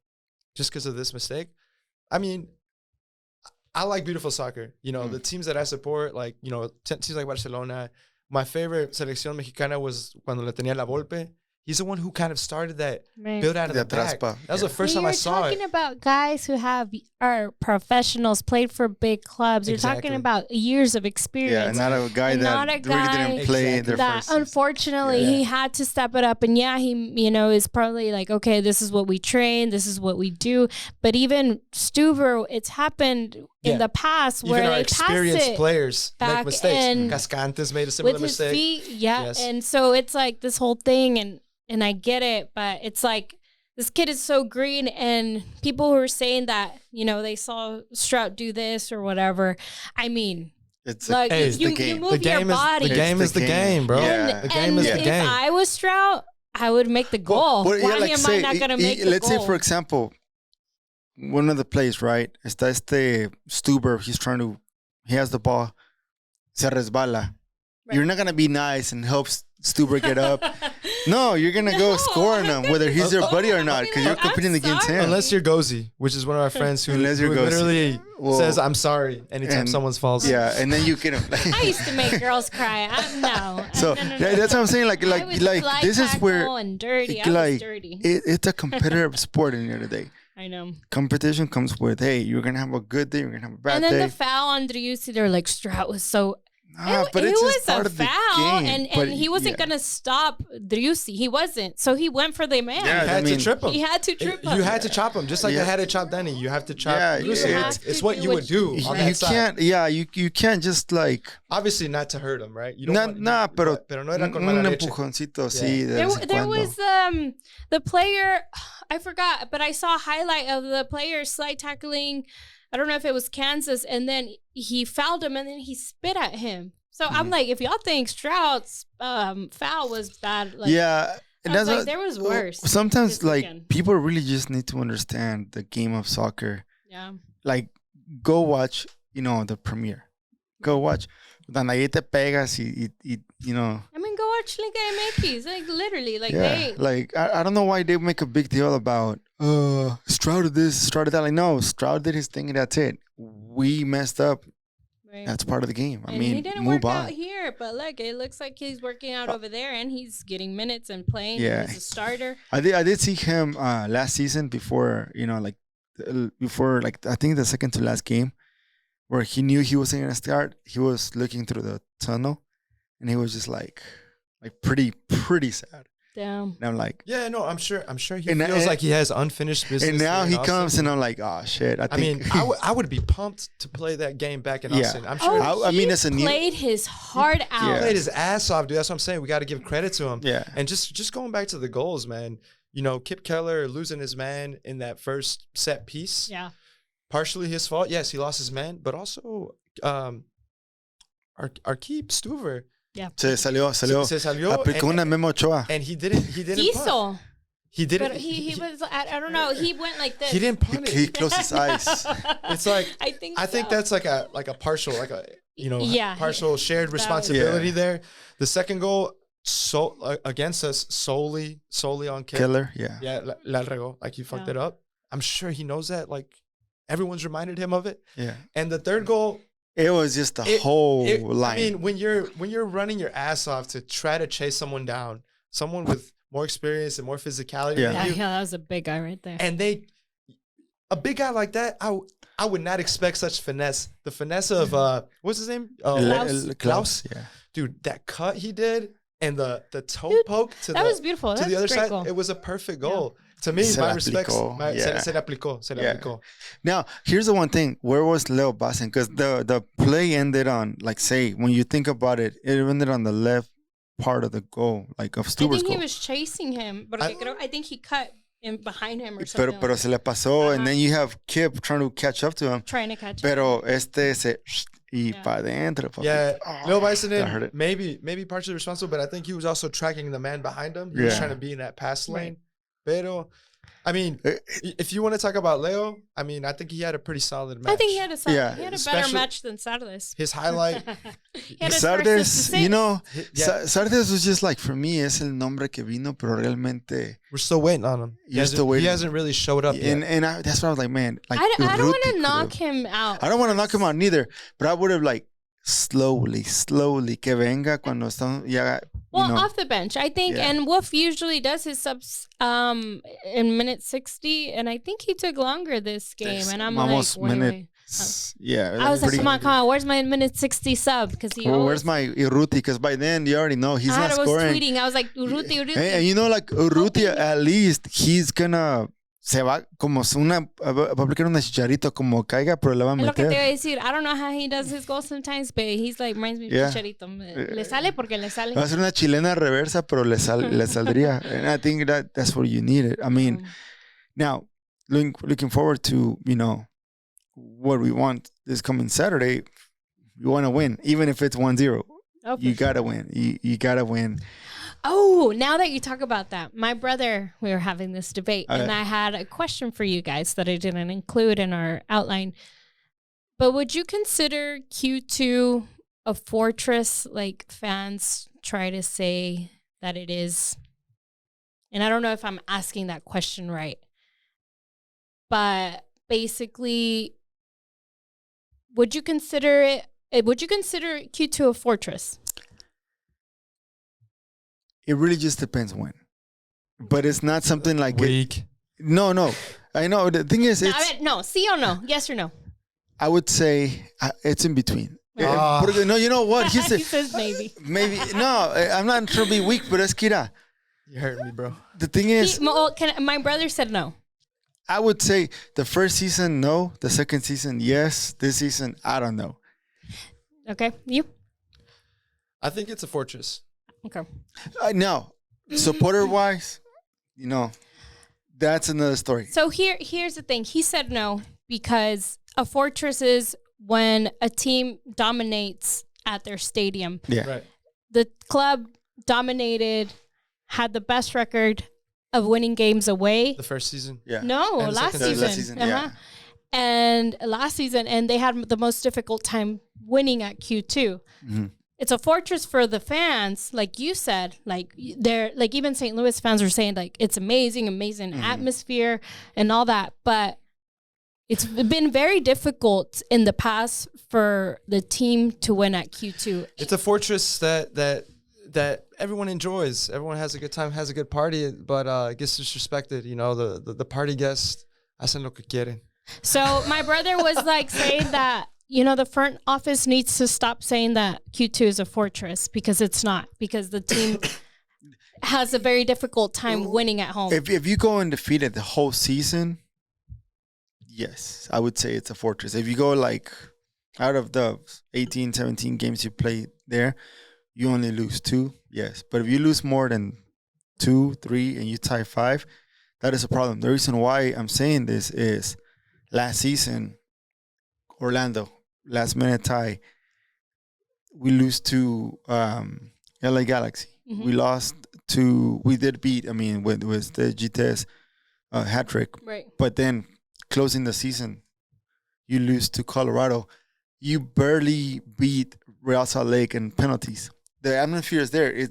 this mistake? I mean, I like beautiful soccer. The teams that I support, like teams like Barcelona. My favorite selección mexicana was cuando le tenía la Volpe. He's the one who kind of started that build out of the back. That was the first time I saw it. You're talking about guys who are professionals, played for big clubs. You're talking about years of experience. Yeah, not a guy that really didn't play their first. Unfortunately, he had to step it up. And he, is probably like, okay, this is what we train. This is what we do. But even Stuber, it's happened in the past where even our they experienced players make mistakes. Cascante's made a similar mistake. With his feet, yes. And so it's like this whole thing, and I get it, but it's like this kid is so green, and people who are saying that, they saw Stroud do this or whatever. I mean, it's like you move your body. The game is the game, bro. Yeah. The game is the game. If I was Stroud, I would make the goal. Why am I not going to make the goal? Let's say, for example, one of the plays, right? Está Stuber. He has the ball. Se resbala. Right. You're not going to be nice and help Stuber get up. No, you're going to go score on him, whether he's your buddy or not, because you're competing against him. Unless you're Gozy, which is one of our friends who literally says, I'm sorry, anytime someone falls. Yeah, and then you get him. I used to make girls cry. No. So that's what I'm saying. Like this is where dirty. I was dirty. It's a competitive sport in the end of the day. I know. Competition comes with, hey, you're going to have a good day, you're going to have a bad day. And then the foul on Driussi, they're like, Stroud was so... but it was a foul, and he wasn't going to stop Driussi. He wasn't. So he went for the man. Yeah, to trip him. He had to trip him. You had to chop him, just like they had to chop Danny. You have to chop Driussi. It's what you would do on that side. You can't just like... Obviously not to hurt him, right? You don't pero no era con mala leche. Empujoncito, sí. There was the player, I forgot, but I saw a highlight of the player slide tackling, I don't know if it was Kansas, and then he fouled him, and then he spit at him. So I'm like, if y'all think Stroud's foul was bad, like, and that's like, there was worse. Sometimes, people really just need to understand the game of soccer. Yeah. Like, go watch, the premiere. Go watch. Donde ahí te pegas y I mean, go watch Liga MX. Like, literally, I don't know why they make a big deal about Stroud did this, Stroud did that. Like, no, Stroud did his thing and that's it. We messed up. Right. That's part of the game. I mean, he didn't work out here, but look, it looks like he's working out over there, and he's getting minutes and playing. Yeah, he's a starter. I did see him last season before I think the second to last game, where he knew he wasn't gonna start. He was looking through the tunnel, and he was just like like pretty sad. Damn. And I'm like, Yeah, no, I'm sure he And- feels like he has unfinished business. and now there in he Austin. comes, and I'm like, oh shit. I I think, mean, I would be pumped to play that game back in Yeah. Austin. I'm sure Oh, I he mean, it's a new- played his heart out. he Yeah. played his ass off, dude. That's what I'm saying. We got to give credit to him. yeah, And just going back to the goals, man. You know, Kipp Keller losing his man in that first set piece. Yeah. Partially his fault. Yes, he lost his man, but also our keep Stuver se salió. se salió Aplicó una Memo Ochoa. and he didn't punt. Quiso. He didn't. But he was, I don't know, he went like this. He didn't punt He it. closed his eyes. It's like I think I think so. that's like a partial, like a Yeah. partial shared That was- responsibility Yeah. there. The second goal against us solely on Kipp. Killer, yeah. Yeah, la regó. Like he fucked it up. I'm sure he knows that. Like everyone's reminded him of it. Yeah. And the third goal, It was just the whole line. I mean, when you're running your ass off to try to chase someone down, someone with more experience and more physicality Yeah. Yeah, than you, that was a big guy right there. and a big guy like that, I would not expect such finesse. The finesse of what's his name? Klaus. Yeah. Dude, that cut he did and the toe Dude, poke to that was beautiful. to That's the other a great side. goal. It was a perfect goal. To me, Se my la respects. aplicó, yeah. Se le aplicó. Se le Yeah. aplicó. Now, here's the one thing. Where was Leo Bassen? Because the play ended on, like, say, when you think about it, it ended on the left part of the goal, like of I Stuber's think he goal. was chasing him, but I think he cut in behind him or something. Pero se le pasó, and then you have Kipp trying to catch up to him. Trying to catch him. Pero se y Yeah. pa dentro. papi. Yeah, Oh, Lil Bison that hurt it. maybe partially responsible, but I think he was also tracking the man behind him. He was Yeah. trying to be in that pass Right. lane. Pero, I mean, if you want to talk about Leo, I mean, I think he had a pretty solid match. I think he had a Yeah, better especially- match than Sardes. His highlight. He had his first assist. Sardes, you know, Yeah. Sardes was just like, for me, es el nombre que vino, pero realmente. We're still waiting on him. You're still waiting. He hasn't really showed up yet. And that's why I was like, man. Like, I don't Urruti want to could've- knock him out. I don't want to knock him out neither, but I would have like slowly, que venga cuando están ya. Well, you know, off the bench, I think, Yeah. and Wolf usually does his subs in minute 60, and I think he took longer this game, and I'm almost like, wait, minute. wait. Yeah, I was like, pretty- come on, where's my minute 60 sub? Because he Well, always, where's my Urruti? Because by then you already know he's I not was scoring. tweeting, I was like, Urruti. And you know, like Urruti, at least he's gonna se va como va a aplicar una chicharito como caiga, pero le va a Es lo que te meter. iba a decir. I don't know how he does his goals sometimes, but he's like, reminds me of Yeah. Chicharito. Le sale porque le sale. Va a ser una chilena reversa, pero le saldría. And I think that's what you need. I mean, now looking forward to, you know, what we want this coming Saturday. You want to win, even if it's 1-0. Oh, for You sure. gotta win. You gotta win. Oh, now that you talk about that, my brother, we were having this debate, and Okay. I had a question for you guys that I didn't include in our outline. But would you consider Q2 a fortress like fans try to say that it is? And I don't know if I'm asking that question right. But basically, would you consider Q2 a fortress? It really just depends when. But it's not something like Weak. No. I know. The thing is, No, it's. no, sí o no? Yes or no? I would say it's in between. Ah. Porque, no, you know what? He says maybe. Maybe. No, I'm not trying to be weak, but es que mira, You hurt me, bro. the thing is, My brother said no. I would say the first season, no. The second season, yes. This season, I don't know. Okay, you? I think it's a fortress. Okay. No. Supporter-wise, you know, that's another story. So here's the thing. He said no because a fortress is when a team dominates at their stadium. Yeah. Right. The club dominated, had the best record of winning games away. The first season. Yeah. No, And the last second season. season, Uh-huh. yeah. And last season, and they had the most difficult time winning at Q2. Mhm. It's a fortress for the fans, like you said. Like they're like even St. Louis fans were saying like it's amazing atmosphere and all that. But it's been very difficult in the past for the team to win at Q2. It's a fortress that everyone enjoys. Everyone has a good time, has a good party, but gets disrespected. You know, the party guests hacen lo que quieren. So my brother was like saying that, the front office needs to stop saying that Q2 is a fortress, because it's not, because the team has a very difficult time winning at home. If you go undefeated the whole season, yes, I would say it's a fortress. If you go like out of the 18, 17 games you play there, you only lose 2, yes. But if you lose more than 2, 3, and you tie 5, that is a problem. The reason why I'm saying this is last season, Orlando, last minute tie, we lose to LA Galaxy. Mm-hmm. We did beat, with the GTS hat trick. Right. But then closing the season, you lose to Colorado. You barely beat Real Salt Lake in penalties. The atmosphere is there.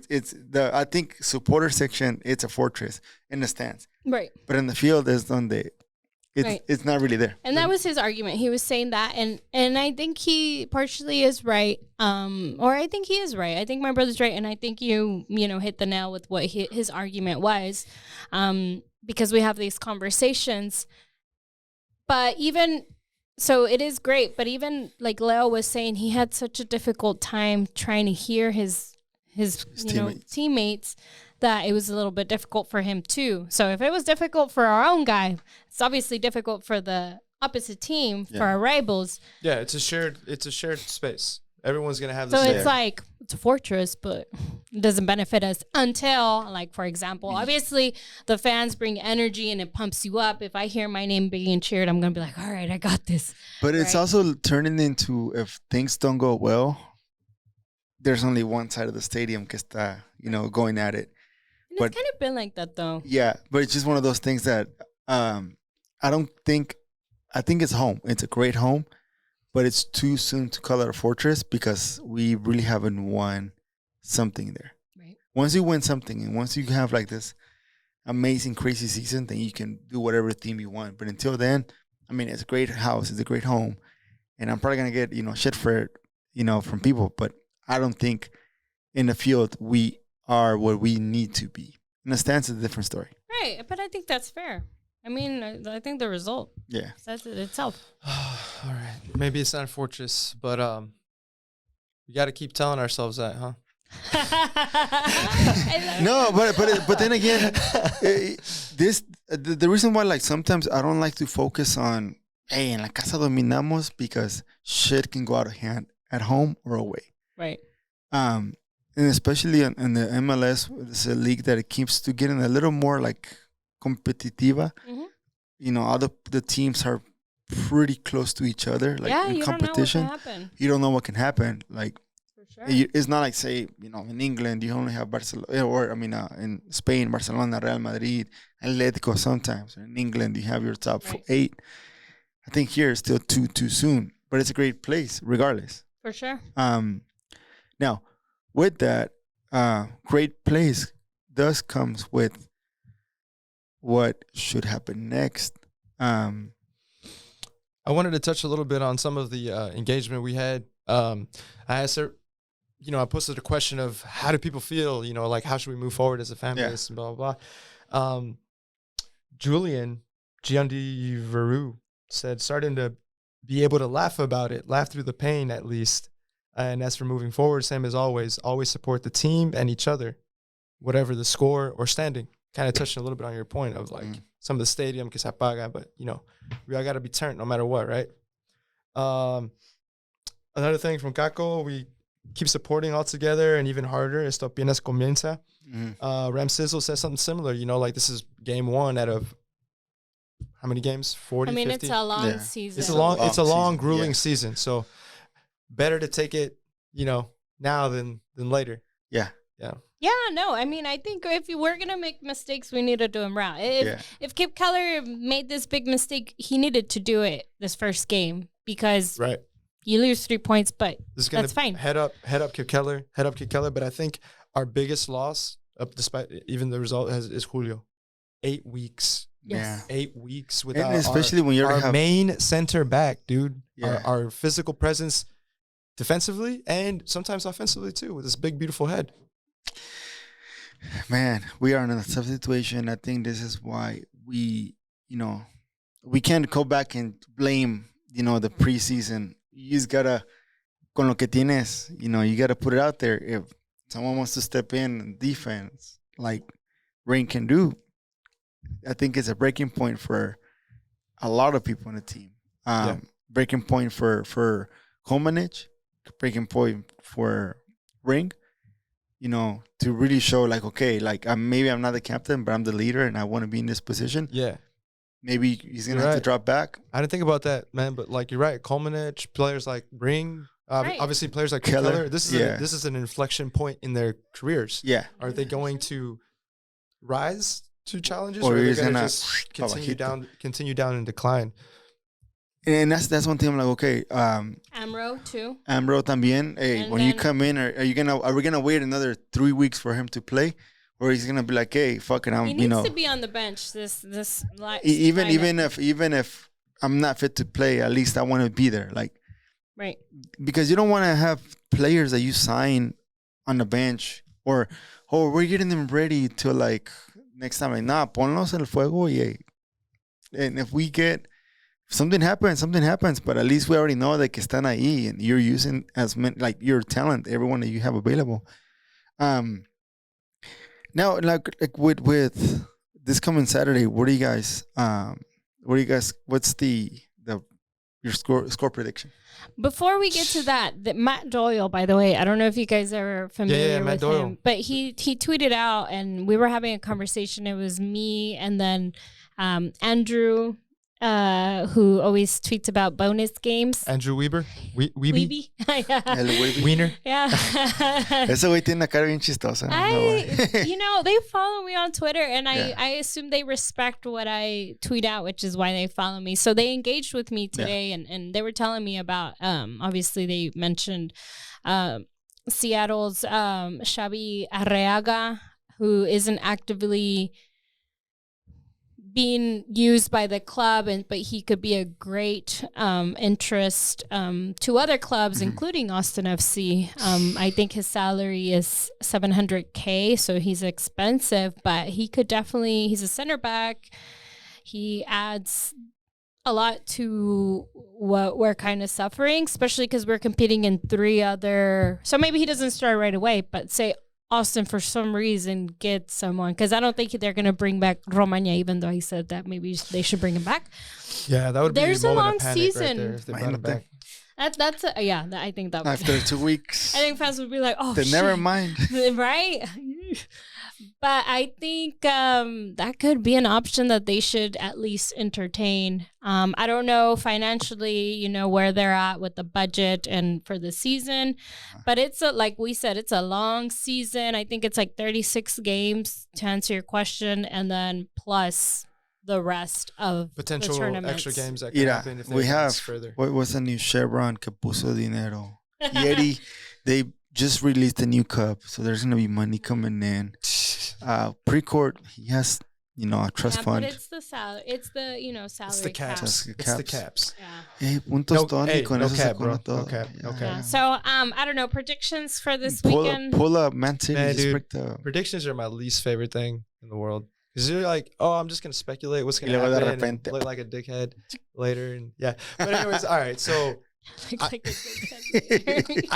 I think supporter section, it's a fortress in the stands. Right. But in the field, it's not really there. And that was his argument. He was saying that, and I think he partially is right. Or I think he is right. I think my brother's right, and I think you hit the nail with what his argument was, because we have these conversations. But even so, it is great. But even like Leo was saying, he had such a difficult time trying to hear his teammates, that it was a little bit difficult for him too. So if it was difficult for our own guy, it's obviously difficult for the opposite team, for our rivals. Yeah, it's a shared space. Everyone's gonna have. So it's like it's a fortress, but it doesn't benefit us until, like, for example, obviously the fans bring energy and it pumps you up. If I hear my name being cheered, I'm gonna be like, all right, I got this. But it's also turning into, if things don't go well, there's only one side of the stadium que está, going at it. And it's kind of been like that, though. Yeah, but it's just one of those things that I think it's home. It's a great home, but it's too soon to call it a fortress because we really haven't won something there. Right. Once you win something and once you have like this amazing, crazy season, then you can do whatever theme you want. But until then, it's a great house. It's a great home. And I'm probably going to get, shit for it, from people. But I don't think in the field we are what we need to be. In the stands, it's a different story. Right, but I think that's fair. I think the result says it itself. All right, maybe it's not a fortress, but we got to keep telling ourselves that, huh? No, but then again, the reason why sometimes I don't like to focus on, hey, en la casa dominamos, because shit can go out of hand at home or away. Right. And especially in the MLS, it's a league that it keeps to getting a little more competitiva. Mm-hmm. All the teams are pretty close to each other, in competition. You don't know what can happen. For sure. It's not like, say, in England, you only have Barcelona, or in Spain, Barcelona, Real Madrid, Atletico sometimes. In England, you have your top 8. I think here it's still too soon, but it's a great place regardless. For sure. Now, with that, great place does comes with what should happen next. I wanted to touch a little bit on some of the engagement we had. I asked her, I posted a question of how do people feel, how should we move forward as a fan base and blah, blah, blah. Julian Giandy Veru said starting to be able to laugh about it, laugh through the pain at least. And as for moving forward, same as always support the team and each other, whatever the score or standing. Kind of touching a little bit on your point of some of the stadium que se apaga, but we all got to be turned no matter what, right? Another thing from Kako, we keep supporting all together and even harder. Esto apenas comienza. Ram Sizzle says something similar, this is game 1 out of how many games? 40, 50? It's a long season. It's a long, grueling season. So better to take it, now than later. Yeah. Yeah. Yeah, no, I think if we're going to make mistakes, we need to do them right. If Kipp Keller made this big mistake, he needed to do it this first game because you lose 3 points, but that's fine. Head up Kipp Keller. But I think our biggest loss, despite even the result, is Julio. 8 weeks. Yes. 8 weeks without and especially when you're our main center back, dude. Yeah. Our physical presence defensively and sometimes offensively too, with this big, beautiful head. Man, we are in a tough situation. I think this is why we can't go back and blame, the preseason you just gotta, con lo que tienes, you gotta put it out there. If someone wants to step in defense, like Rain can do, I think it's a breaking point for a lot of people in the team. Breaking point for Komanich, breaking point for Ring, to really show like, okay, like maybe I'm not the captain, but I'm the leader and I want to be in this position. Yeah. Maybe he's going to have to drop back. I didn't think about that, man, but like you're right. Komanich, players like Ring, obviously players like Kipp Keller. This is an inflection point in their careers. Yeah. Are they going to rise to challenges or are they going to just continue down and decline? And that's one thing I'm like, okay. Amro too. Amro también. Hey, when you come in, are we gonna wait another 3 weeks for him to play, or he's gonna be like, hey, fuck it, he needs to be on the bench. Even if I'm not fit to play, at least I want to be there, like, right? Because you don't want to have players that you sign on the bench, or we're getting them ready to like next time. Like, nah, ponlos en el fuego, yeah. And if we get something happens, but at least we already know that que están ahí and you're using as many, like your talent, everyone that you have available. Now, like with this coming Saturday, what's your score prediction? Before we get to that, Matt Doyle, by the way, I don't know if you guys are familiar with him, but he tweeted out and we were having a conversation. It was me and then Andrew, who always tweets about bonus games. Andrew Weber? Weeby? Wiener? Yeah. Ese güey tiene una cara bien chistosa. They follow me on Twitter and I assume they respect what I tweet out, which is why they follow me. So they engaged with me today and they were telling me about, obviously they mentioned Seattle's Xavi Arreaga, who isn't actively being used by the club, but he could be a great interest to other clubs, including Austin FC. I think his salary is $700K, so he's expensive, but he could definitely. He's a center back. He adds a lot to what we're kind of suffering, especially because we're competing in 3 other. So maybe he doesn't start right away, but say Austin, for some reason, get someone, because I don't think they're going to bring back Romagna, even though he said that maybe they should bring him back. Yeah, that would be a long season. Right there if they brought him back. I think that after 2 weeks. I think fans would be like, oh, shit. Never mind. Right? But I think that could be an option that they should at least entertain. I don't know financially, where they're at with the budget and for the season. But like we said, it's a long season. I think it's like 36 games to answer your question. And then plus the rest of potential the tournaments. Extra games that can happen if they advance further. What was the new Chevron que puso dinero? Yeti, they just released a new cup, so there's gonna be money coming in. Pre-court, he has, a trust fund. But it's the salary. It's the salary. It's the caps. It's the caps. Yeah. Hey, puntos Tony, con eso se pone todo. Okay. Yeah. So I don't know, predictions for this weekend. Pull up, Man City. Man, dude, predictions are my least favorite thing in the world. Because you're like, oh, I'm just gonna speculate what's gonna happen and look like a dickhead later, and yeah. But anyways, all right. So I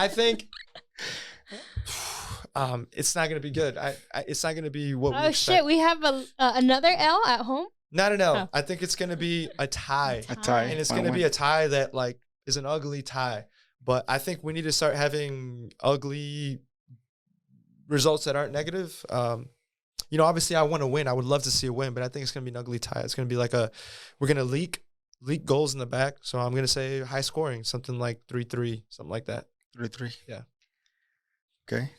think it's not gonna be good. It's not gonna be what we expect. Oh shit, we have another L at home? Not an L. I think it's gonna be a tie. And it's gonna be a tie that like is an ugly tie. But I think we need to start having ugly results that aren't negative. Obviously I want to win. I would love to see a win, but I think it's gonna be an ugly tie. It's gonna be like we're gonna leak goals in the back. So I'm gonna say high scoring, something like 3-3, something like that. 3-3. Yeah. Okay,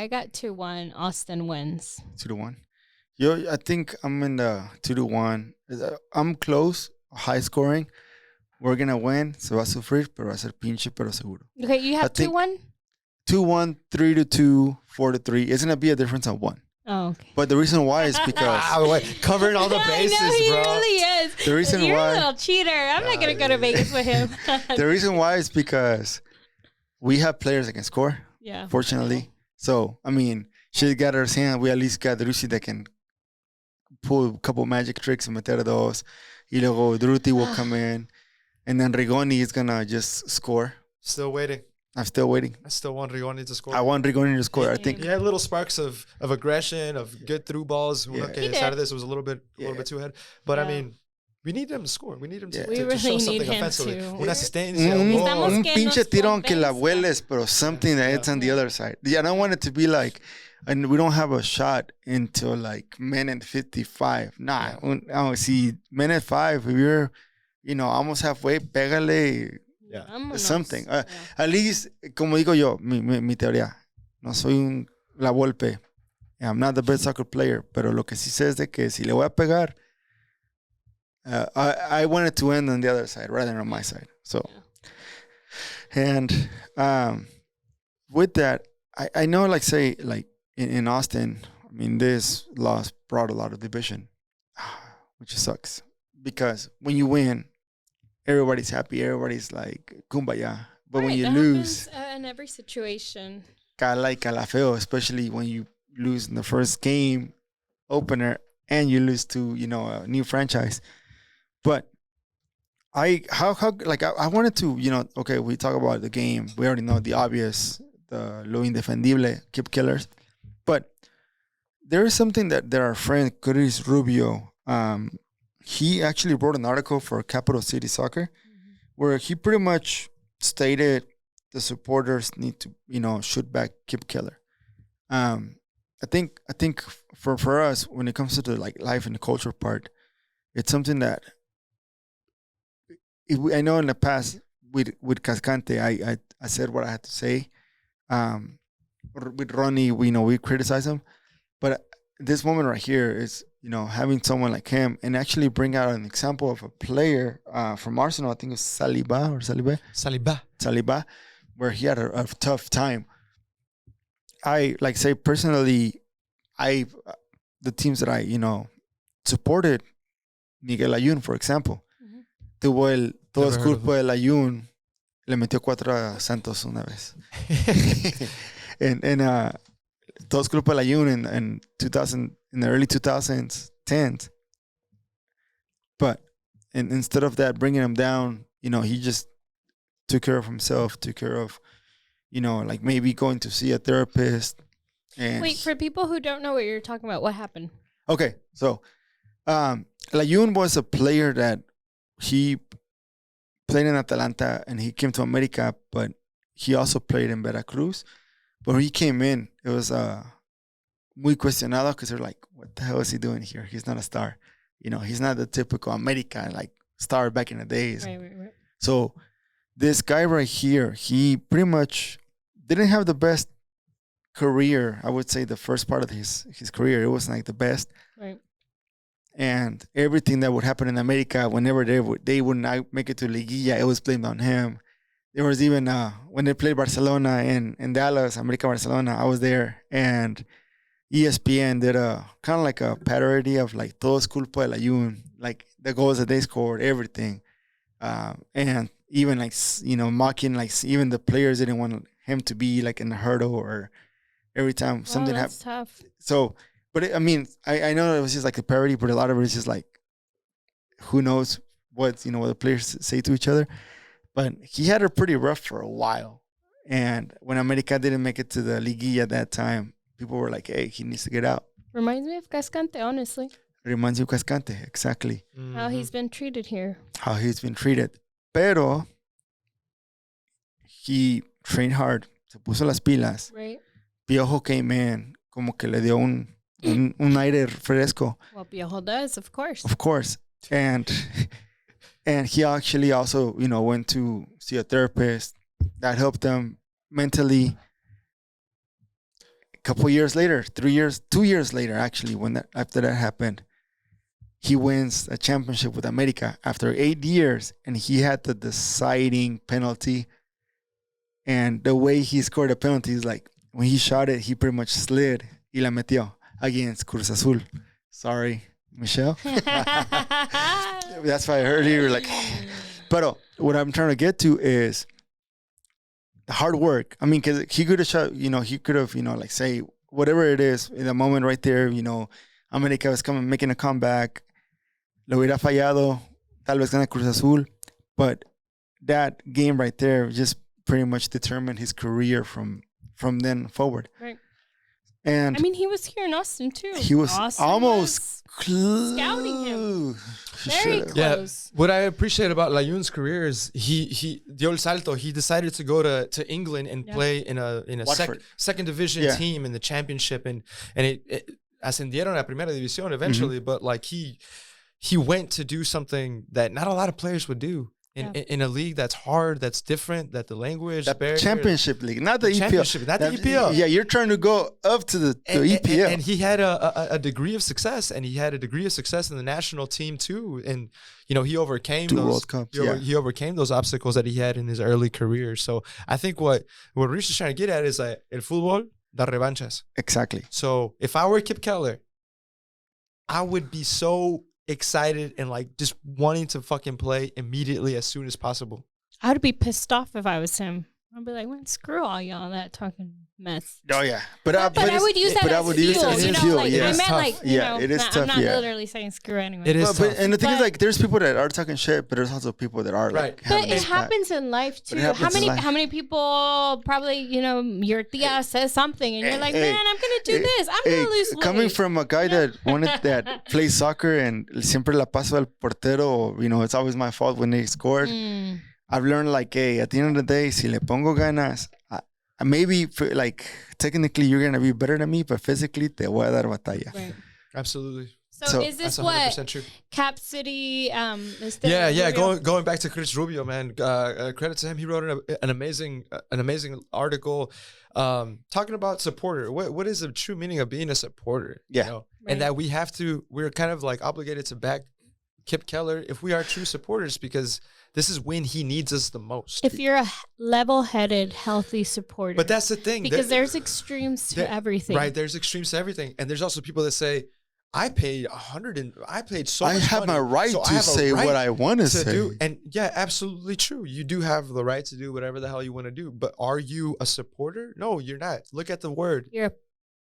I got 2-1. Austin wins. 2-1. I think I'm in the 2-1. I'm close, high scoring. We're gonna win. Se va a sufrir, pero va a ser pinche, pero seguro. Okay, you have 2-1? 2-1, 3-2, 4-3. It's gonna be a difference of 1. Oh, okay. But the reason why is because covering all the bases, I know, he bro. really is. The reason You're why a little cheater. I'm not gonna go to Vegas with him. The reason why is because we have players that can score. Yeah. Fortunately. So I mean, she got her hand. We at least got Richie that can pull a couple magic tricks and meter dos. Y luego Druti will come in. And then Rigoni is gonna just score. Still waiting. I'm still waiting. I still want Rigoni to score. I want Rigoni to score. I think He had little sparks of aggression, of good through balls. Yeah. Okay, Saturdays was a little bit too ahead. But I mean, we need him to score. We need him to, We to really show need something him offensively. to. Una asistencia. un que pinche nos tiro aunque la convenzca. vueles, pero something that hits on the other side. Yeah, I don't want it to be like, and we don't have a shot until like minute 55. Nah, see, minute 5, if you're, almost halfway, pégale something. At least, como digo yo, mi teoría, no soy la Volpe. I'm not the best soccer player, pero lo que sí sé es de que si le voy a pegar, I wanted to end on the other side rather than on my side. So, and with that, I know, like, say, like in Austin, I mean, this loss brought a lot of division, which sucks because when you win, everybody's happy, everybody's like kumbaya. But when you lose, in every situation, cala y cala feo, especially when you lose in the first game opener and you lose to a new franchise. But I wanted to okay, we talk about the game, we already know the obvious, lo indefendible, Kipp Keller, but there is something that our friend Cris Rubio, he actually wrote an article for Capital City Soccer where he pretty much stated the supporters need to shoot back Kipp Keller. I think for us, when it comes to the like life and the culture part, it's something that I know in the past with Cascante, I said what I had to say. With Ronnie, we criticize him, but this moment right here is having someone like him and actually bring out an example of a player from Arsenal. I think it's Saliba, where he had a tough time. I say personally, the teams that I supported, Miguel Layun, for example, tuvo todo es culpa de Layun, le metió 4 a Santos una vez. and todo es culpa de Layun in 2000, in the early 2000s, 10s. But instead of that, bringing him down, he just took care of himself, took care of, like maybe going to see a therapist. And wait, for people who don't know what you're talking about, what happened? Okay, so Layun was a player that he played in Atalanta and he came to America, but he also played in Veracruz. But when he came in, it was muy cuestionado because they're like, what the hell is he doing here? He's not a star. He's not the typical American like star back in the days. Right. So this guy right here, he pretty much didn't have the best career. I would say the first part of his career, it wasn't like the best. Right. And everything that would happen in America, whenever they would not make it to Liguilla, it was blamed on him. There was even when they played Barcelona in Dallas, America Barcelona, I was there, and ESPN did a kind of like a parody of like todo es culpa de Layun, like the goals that they scored, everything, and even like mocking like even the players didn't want him to be like in the hurdle or every time something happened. Tough. So, but I know it was just like a parody, but a lot of it is just like who knows what the players say to each other. But he had it pretty rough for a while, and when America didn't make it to the Liguilla at that time, people were like, hey, he needs to get out. Reminds me of Cascante, honestly. Reminds you of Cascante, exactly. Mm-hmm. How he's been treated here. How he's been treated. Pero he trained hard, se puso las pilas. Right. Piojo came in, como que le dio un aire fresco. Well, Piojo does, of course. Of course. And he actually also, went to see a therapist that helped him mentally. A couple years later, 2 years later, actually, after that happened, he wins a championship with America after 8 years, and he had the deciding penalty. And the way he scored a penalty is like when he shot it, he pretty much slid y la metió against Cruz Azul. Sorry, Michelle. That's why I heard you were like. But what I'm trying to get to is the hard work. I mean, because he could have shot, he could have, like say, whatever it is, in the moment right there, America was making a comeback. Lo hubiera fallado, tal vez gana Cruz Azul. But that game right there just pretty much determined his career from then forward. Right. And I mean, he was here in Austin too. he was Austin almost scouting him. Very close. What I appreciate about Layun's career is he dio el salto. He decided to go to England and play in a second division team in the championship, and it ascendieron a primera división eventually. But like he went to do something that not a lot of players would do. In a league that's hard, that's different, that the language barrier, championship league, not the EPL, not the EPL. Yeah, you're trying to go up to the EPL, and he had a degree of success, and he had a degree of success in the national team too. And he overcame those World Cups. He overcame those obstacles that he had in his early career. So I think what Rich is trying to get at is like el fútbol da revanchas. Exactly. So if I were Kipp Keller, I would be so excited and like just wanting to fucking play immediately as soon as possible. I would be pissed off if I was him. I'd be like, well, screw all y'all that talking mess. Oh yeah, but I would use that as fuel. I meant like, it is tough. I'm not literally saying screw anyway. It is tough. And the thing is, like, there's people that are talking shit, but there's also people that are like. But it happens in life too. How many people probably your tia says something and you're like, man, I'm gonna do this. I'm gonna lose weight. Coming from a guy that plays soccer and siempre la paso al portero, it's always my fault when they scored. I've learned like, hey, at the end of the day, si le pongo ganas, maybe like technically you're gonna be better than me, but physically te voy a dar batalla. Right. Absolutely. So is this what true. Cap City? Yeah. Going back to Chris Rubio, man. Credit to him. He wrote an amazing article talking about supporter. What is the true meaning of being a supporter? Yeah, right. And that we're kind of like obligated to back Kipp Keller if we are true supporters, because this is when he needs us the most. If you're a level-headed, healthy supporter. But that's the thing. Because there's extremes to everything. Right, there's extremes to everything. And there's also people that say, I paid I paid so much money. I have my right to say what I want to say. Do. And yeah, absolutely true. You do have the right to do whatever the hell you want to do. But are you a supporter? No, you're not. Look at the word. You're a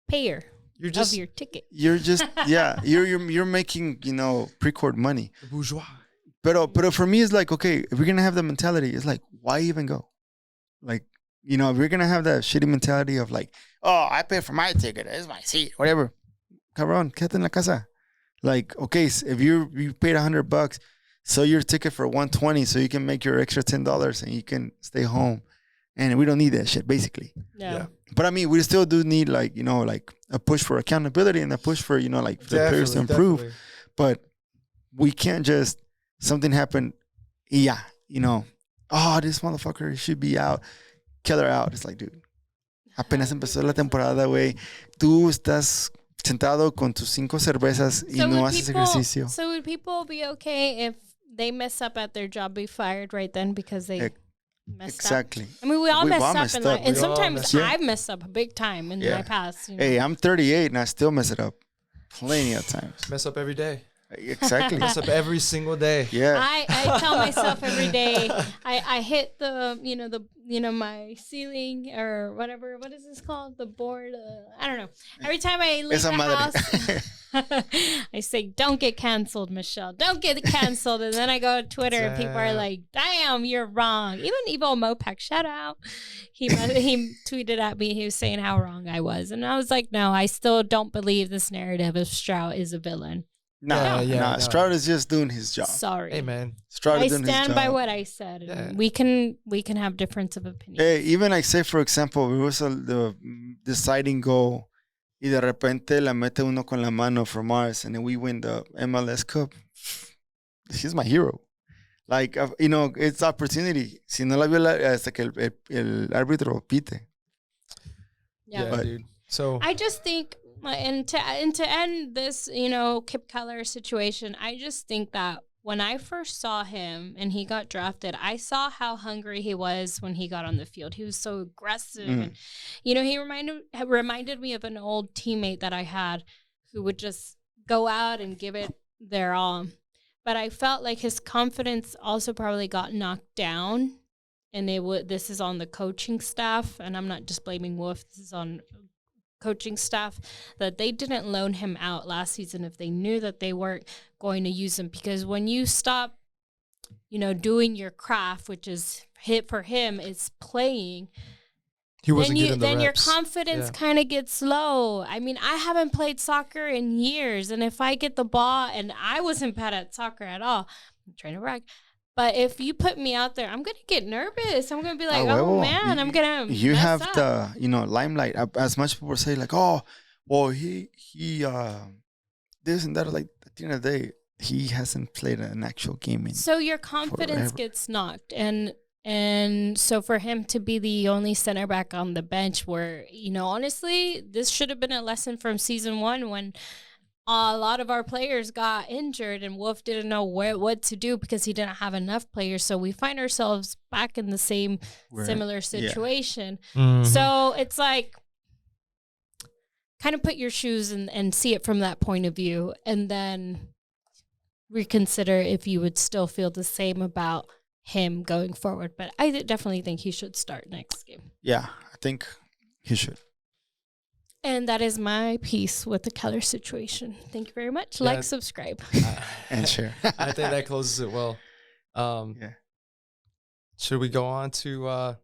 payer. You're just of your ticket. You're just you're making pre-court money. The bourgeois. But for me, it's like, okay, if we're gonna have the mentality, it's like, why even go? Like, if we're gonna have that shitty mentality of like, oh, I pay for my ticket, it's my seat, whatever. Cabrón, quédate en la casa. Like, okay, if you paid $100, sell your ticket for $120, so you can make your extra $10 and you can stay home. And we don't need that shit, basically. Yeah. But I mean, we still do need like a push for accountability and a push for like the players to improve. Definitely. But we can't just something happen. Yeah, oh, this motherfucker should be out. Keller out. It's like, dude, apenas empezó la temporada, güey. Tú estás sentado con tus 5 cervezas y no haces ejercicio. So would people be okay if they mess up at their job, be fired right then because they messed exactly. up? I mean, we all mess up in life. And sometimes I've messed up big time in my past. Hey, I'm 38 and I still mess it up plenty of times. Mess up every day. Exactly. Mess up every single day. Yeah. I tell myself every day I hit the my ceiling or whatever. What is this called? The board. I don't know. Every time I leave the house, I say, "Don't get canceled, Michelle. Don't get canceled." And then I go to Twitter and people are like, "Damn, you're wrong." Even Evo Mopac, shout out. He tweeted at me. He was saying how wrong I was, and I was like, "No, I still don't believe this narrative of Stroud is a villain." No. Stroud is just doing his job. Sorry. Hey, man. Stroud is doing his job. I stand by what I said. Yeah. We can have difference of opinion. Hey, even like say, for example, it was the deciding goal y de repente la mete uno con la mano from Mars and then we win the MLS Cup. He's my hero. Like, it's opportunity. Si no la viola hasta que el árbitro pite. Yeah, but, dude. So I just think... And to end this, Kipp Keller situation, I just think that when I first saw him and he got drafted, I saw how hungry he was when he got on the field. He was so aggressive. And, he reminded me of an old teammate that I had who would just go out and give it their all. But I felt like his confidence also probably got knocked down. And this is on the coaching staff. And I'm not just blaming Wolf. This is on coaching staff, that they didn't loan him out last season if they knew that they weren't going to use him. Because when you stop doing your craft, which is hit for him, is playing. He wasn't getting the then your reps. confidence kind of gets low. I mean, I haven't played soccer in years, and if I get the ball, and I wasn't bad at soccer at all, I'm trying to brag. But if you put me out there, I'm gonna get nervous. I'm gonna be like, oh man, I'm gonna. You mess have up. the limelight. As much people say like, oh, well, he this and that. Like at the end of the day, he hasn't played an actual game in. So your confidence gets knocked, and so for him to be the only center back on the bench, where honestly, this should have been a lesson from season 1 when a lot of our players got injured and Wolf didn't know what to do because he didn't have enough players. So we find ourselves back in the same similar situation. Yeah. Mm-hmm. So it's like kind of put your shoes and see it from that point of view, and then reconsider if you would still feel the same about him going forward. But I definitely think he should start next game. Yeah, I think he should. And that is my piece with the Keller situation. Thank you very much. Like, subscribe. And share. I think that closes it well. Should we go on to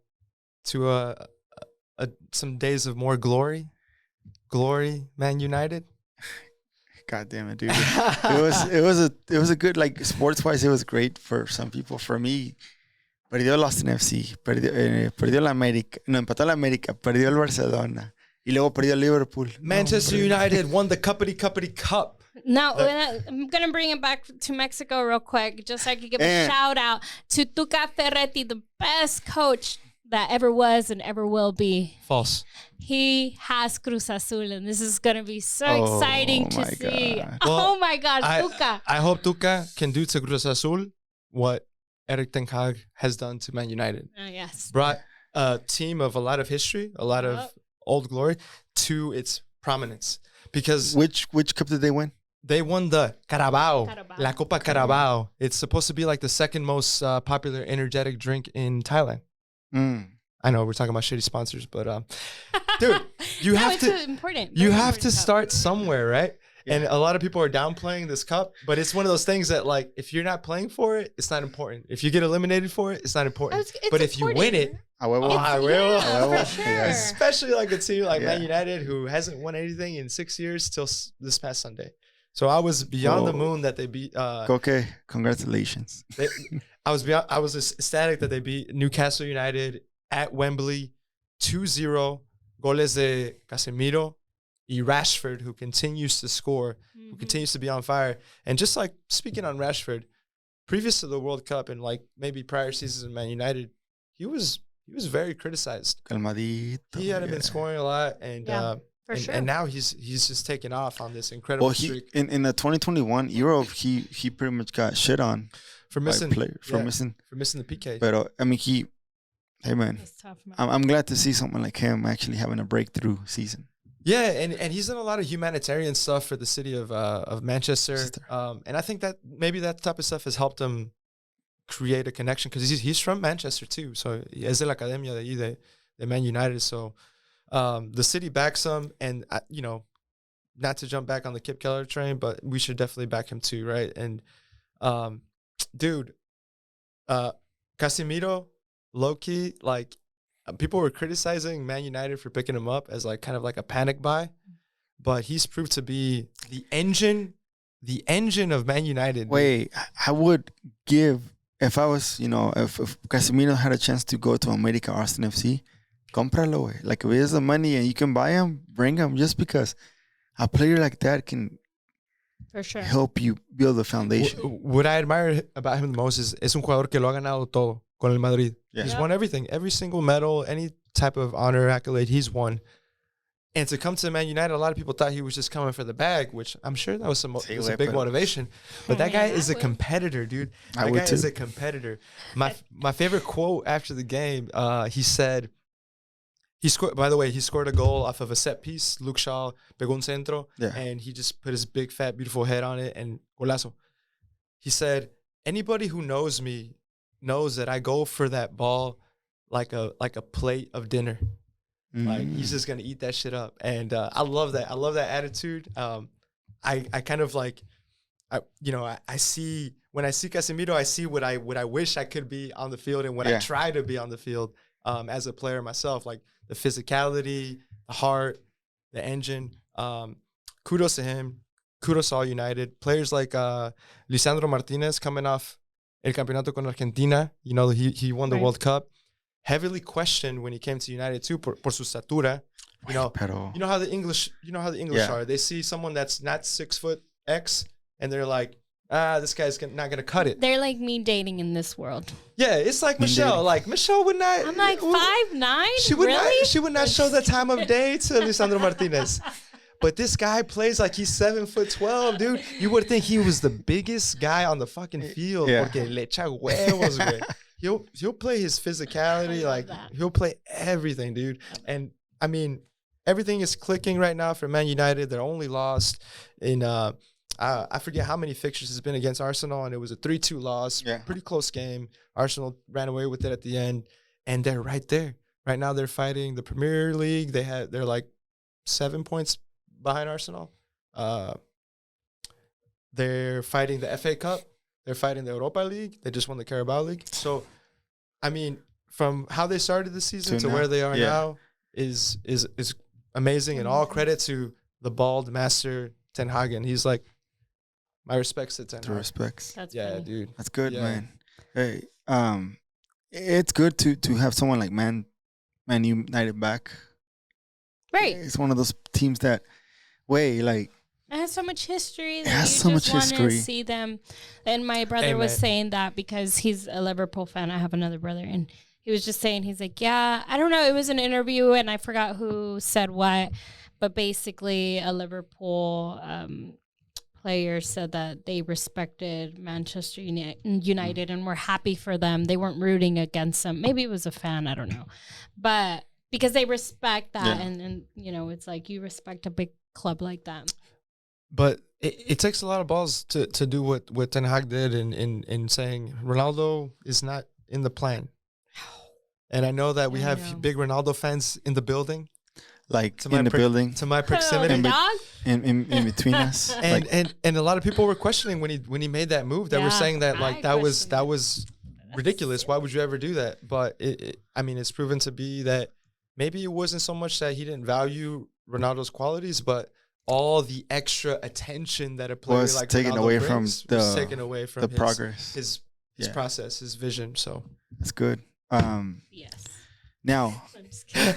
some days of more glory? Glory, Man United? God damn it, dude. It was a good, like, sports wise, it was great for some people. For me, perdió el Austin FC, perdió la América, no, empató la América, perdió el Barcelona. Y luego perdió el Liverpool. Manchester United won the cuppity cup. Now, I'm going to bring it back to Mexico real quick, just so I could give a shout out to Tuca Ferretti, the best coach that ever was and ever will be. False. He has Cruz Azul, and this is going to be so exciting to see. God. Oh my God, Tuca. I hope Tuca can do to Cruz Azul what Eric Ten Hag has done to Man United. Oh, yes. Brought a team of a lot of history, a lot of old glory to its prominence. Because which cup did they win? They won the Carabao, La Copa Carabao. It's supposed to be like the second most popular energetic drink in Thailand. I know we're talking about shitty sponsors, but dude, you have to start somewhere, right? Yeah. And a lot of people are downplaying this cup, but it's one of those things that, like, if you're not playing for it, it's not important. If you get eliminated for it, it's not important. But if you win it, for sure. Especially like a team like Man United, who hasn't won anything in 6 years till this past Sunday. So I was beyond the moon that they beat. Koke, congratulations. I was ecstatic that they beat Newcastle United at Wembley 2-0. Goles de Casemiro y Rashford, who continues to score, who continues to be on fire. And just like speaking on Rashford, previous to the World Cup and like maybe prior seasons in Man United, he was very criticized. Calmadito. He hadn't been scoring a lot, and sure. And now he's just taken off on this incredible streak. In the 2021 Euro, he pretty much got shit on for missing the PK. But I mean, hey man, tough, man. I'm glad to see someone like him actually having a breakthrough season. Yeah, and he's done a lot of humanitarian stuff for the city of Manchester. And I think that maybe that type of stuff has helped him create a connection, because he's from Manchester too. So es de la academia de ahí de Man United. So the city backs him, and not to jump back on the Kipp Keller train, but we should definitely back him too, right? And dude, Casemiro, low key, like, people were criticizing Man United for picking him up as like kind of like a panic buy, but he's proved to be the engine of Man United. Wait, I would give, if I was, if Casemiro had a chance to go to America, Austin FC, cómpralo, wey. Like, if he has the money and you can buy him, bring him, just because a player like that can for sure help you build a foundation. What I admire about him the most is un jugador que lo ha ganado todo con el Madrid. Yeah. He's won everything, every single medal, any type of honor, accolade, he's won. And to come to Man United, a lot of people thought he was just coming for the bag, which I'm sure that was a big motivation. But that guy is a competitor, dude. That guy is a competitor. My favorite quote after the game, he said, he scored a goal off of a set piece. Luke Shaw pegó un centro, and he just put his big, fat, beautiful head on it, and golazo. He said, anybody who knows me knows that I go for that ball like a plate of dinner. Like, he's just gonna eat that shit up, and I love that. I love that attitude. I kind of like, I see when I see Casemiro, I see what I wish I could be on the field, and when I try to be on the field as a player myself, like the physicality, the heart, the engine. Kudos to him. Kudos to all United players like Lisandro Martinez coming off El Campeonato con Argentina. You know, he won the World Cup. Heavily questioned when he came to United too por su statura. You know how the English are. They see someone that's not 6 foot X, and they're like, this guy's not gonna cut it. They're like me dating in this world. Yeah, it's like Michelle. Like Michelle would not. I'm like 5'9". She would not show the time of day to Lisandro Martinez. But this guy plays like he's 7'12", dude. You would think he was the biggest guy on the fucking field. Porque le echa huevos, güey. He'll play his physicality, like he'll play everything, dude. And I mean, everything is clicking right now for Man United. They're only lost in I forget how many fixtures it's been against Arsenal, and it was a 3-2 loss. Yeah. Pretty close game. Arsenal ran away with it at the end, and they're right there. Right now they're fighting the Premier League. They're like 7 points behind Arsenal. They're fighting the FA Cup. They're fighting the Europa League. They just won the Carabao League. So, I mean, from how they started the season to where they are now is amazing, and all credit to the bald master Ten Hag. And he's like, my respects to Ten Hag. Respects. That's funny. Dude. That's good, man. Hey, it's good to have someone like Man United back. Right. It's one of those teams that it has so much history. It has so much history. To see them. And my brother was saying that because he's a Liverpool fan. I have another brother, and he was just saying, he's like, yeah, I don't know. It was an interview, and I forgot who said what, but basically a Liverpool player said that they respected Manchester United and were happy for them. They weren't rooting against them. Maybe it was a fan. I don't know, but because they respect that, and you know, it's like you respect a big club like that. But it takes a lot of balls to do what Ten Hag did in saying Ronaldo is not in the plan. And I know that we have big Ronaldo fans in the building. Like in the building. To my proximity. In between us. And a lot of people were questioning when he made that move. They were saying that that was ridiculous. Why would you ever do that? But it's proven to be that maybe it wasn't so much that he didn't value Ronaldo's qualities, but all the extra attention that a player was like taken Ronaldo away brings from was taken away from the his progress, his process, his vision. So that's good. Yes. Now, I'm just kidding.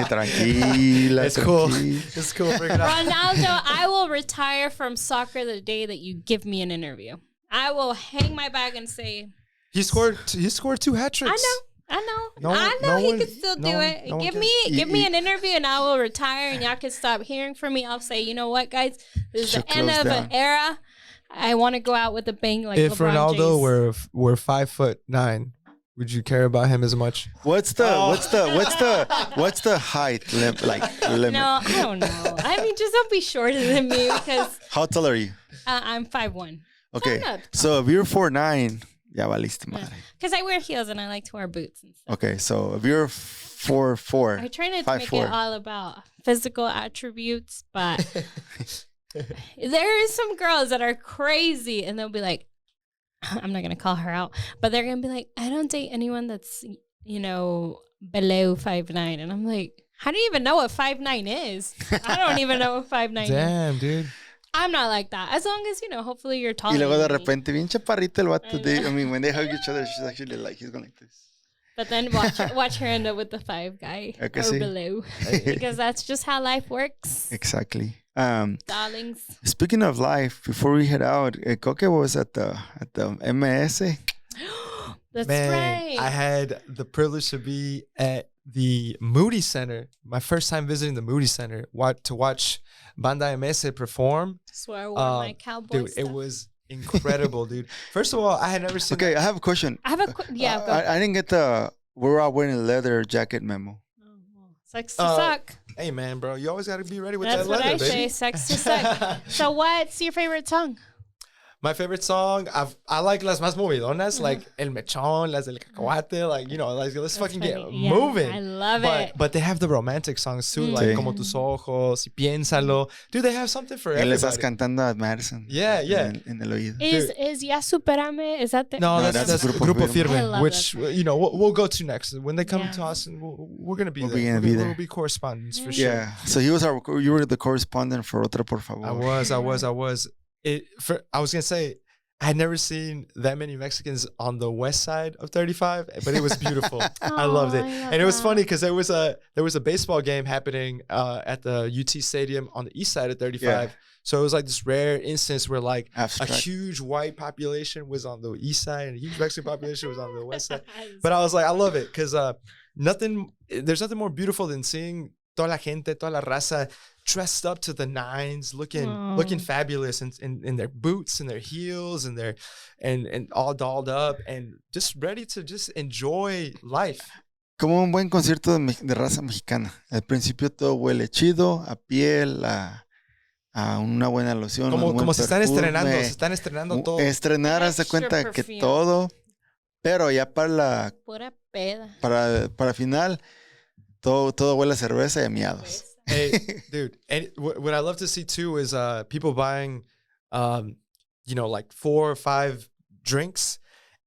tranquila. It's cool. It's cool. Bring it up. Ronaldo, I will retire from soccer the day that you give me an interview. I will hang my bag and say he scored 2 hat tricks. I know. He can still do it. Give me an interview, and I will retire, and y'all can stop hearing from me. I'll say, you know what, guys, this is the end of an era. I want to go out with a bang like if LeBron Ronaldo James. were 5'9", would you care about him as much? What's the height limit? No, I don't know. I mean, just don't be shorter than me because. How tall are you? I'm 5'1". Okay, so if you're 4'9", ya valiste madre. Because I wear heels and I like to wear boots and stuff. Okay, so if you're 4'4", I try not to make it all about physical attributes, but there is some girls that are crazy, and they'll be like, I'm not gonna call her out, but they're gonna be like, I don't date anyone that's below 5'9", and I'm like, how do you even know what 5'9" is? I don't even know what 5'9" is. Damn, dude. I'm not like that. As long as, hopefully you're tall. Y luego de repente, bien chaparrito el vato. I mean, when they hug each other, she's actually like, he's going like this. But then watch her end up with the 5 guy or below. Because that's just how life works. Exactly. Darlings. Speaking of life, before we head out, Koke was at the MS. That's Man, right. I had the privilege to be at the Moody Center. My first time visiting the Moody Center. To watch Banda MS perform. So I wore my cowboy dude, stuff. it was incredible, dude. First of all, I had never seen. Okay, I have a question. I have go I didn't get the we're all wearing a leather jacket memo. Sex to suck. Hey, man, bro, you always got to be ready with That's that leather, what I baby. say. Sex to suck. So, what's your favorite song? My favorite song, I like las más movidonas, like El Mechón, las del Cacahuate, like, you know, like, let's fucking funny. get Yeah, moving. I love it. But they have the romantic songs too, like Como tus ojos, y Piénsalo. Dude, they have something for Y le everybody. estás cantando a Madison. Yeah, yeah. En el oído. Is Ya Superame? Is that the? No, No, that's Grupo Grupo Firme. I Firme, love which, that you know, we'll go to next. When they come Yeah. to Austin, we're going to be We'll there. be gonna be there. We'll be correspondents for sure. Yeah. So you were the correspondent for Otra, por favor. I was. I was going to say, I had never seen that many Mexicans on the west side of 35, but it was beautiful. I loved it. I love And it was that. funny because there was a baseball game happening at the UT Stadium on the east side of 35. Yeah. So it was like this rare instance where like Abstract. a huge white population was on the east side and a huge Mexican population was on the west side. But I was like, I love it because there's nothing more beautiful than seeing toda la gente, toda la raza dressed up to the nines, looking fabulous in their boots and their heels and and all dolled up and just ready to just enjoy life. Como un buen concierto de raza mexicana. Al principio todo huele chido, a piel, a una buena loción. un buen Como se están perfume. estrenando todo. Estrenar, haz de Extra cuenta que perfume. todo. Pero ya Pura peda. para final, todo huele a cerveza y a miados. Hey, dude, and what I love to see too is people buying, you know, like 4 or 5 drinks.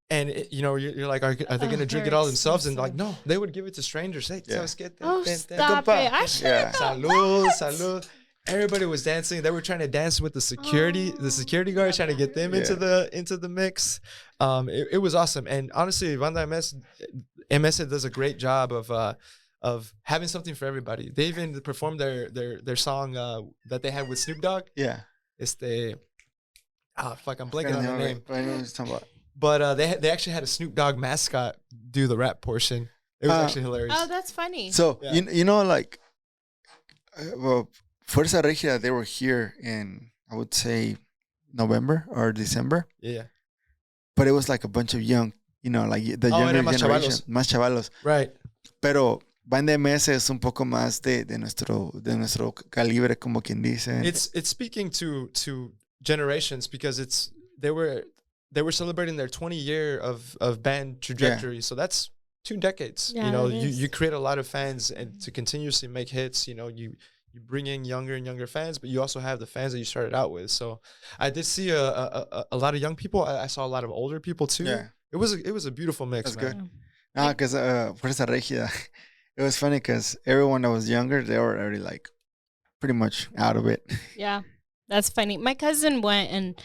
And, you know, you're like, are they going to drink it all themselves? And like, no, they would give it to strangers. Hey, Yeah. ¿sabes qué? Oh, Ten, stop compa. it. I should Yeah. Salud, salud. Everybody was dancing. They were trying to dance with the security guard, trying to get them into the mix. It was awesome. And honestly, Banda MS does a great job of having something for everybody. They even performed their song that they had with Snoop Dogg. Yeah. I'm blanking on the name. I know what you're talking about. But they actually had a Snoop Dogg mascot do the rap portion. It was actually hilarious. Oh, that's funny. So, Yeah. you know, like, Fuerza Regia, they were here in, I would say, November or December. Yeah. But it was like a bunch of young, you know, like the younger eran más generation. chavalos. Más chavalos. Right. Pero Banda MS es un poco más de nuestro calibre, como quien dice. It's speaking to generations because they were celebrating their 20-year of band trajectory. Yeah. So that's 2 decades. Yeah, you know, that is. you create a lot of fans and to continuously make hits, you know, you bring in younger and younger fans, but you also have the fans that you started out with. So I did see a lot of young people. I saw a lot of older people too. Yeah. It was a beautiful mix. That's Man. good. Because Fuerza Regia, it was funny because everyone that was younger, they were already like pretty much out of it. Yeah, that's funny. My cousin went, and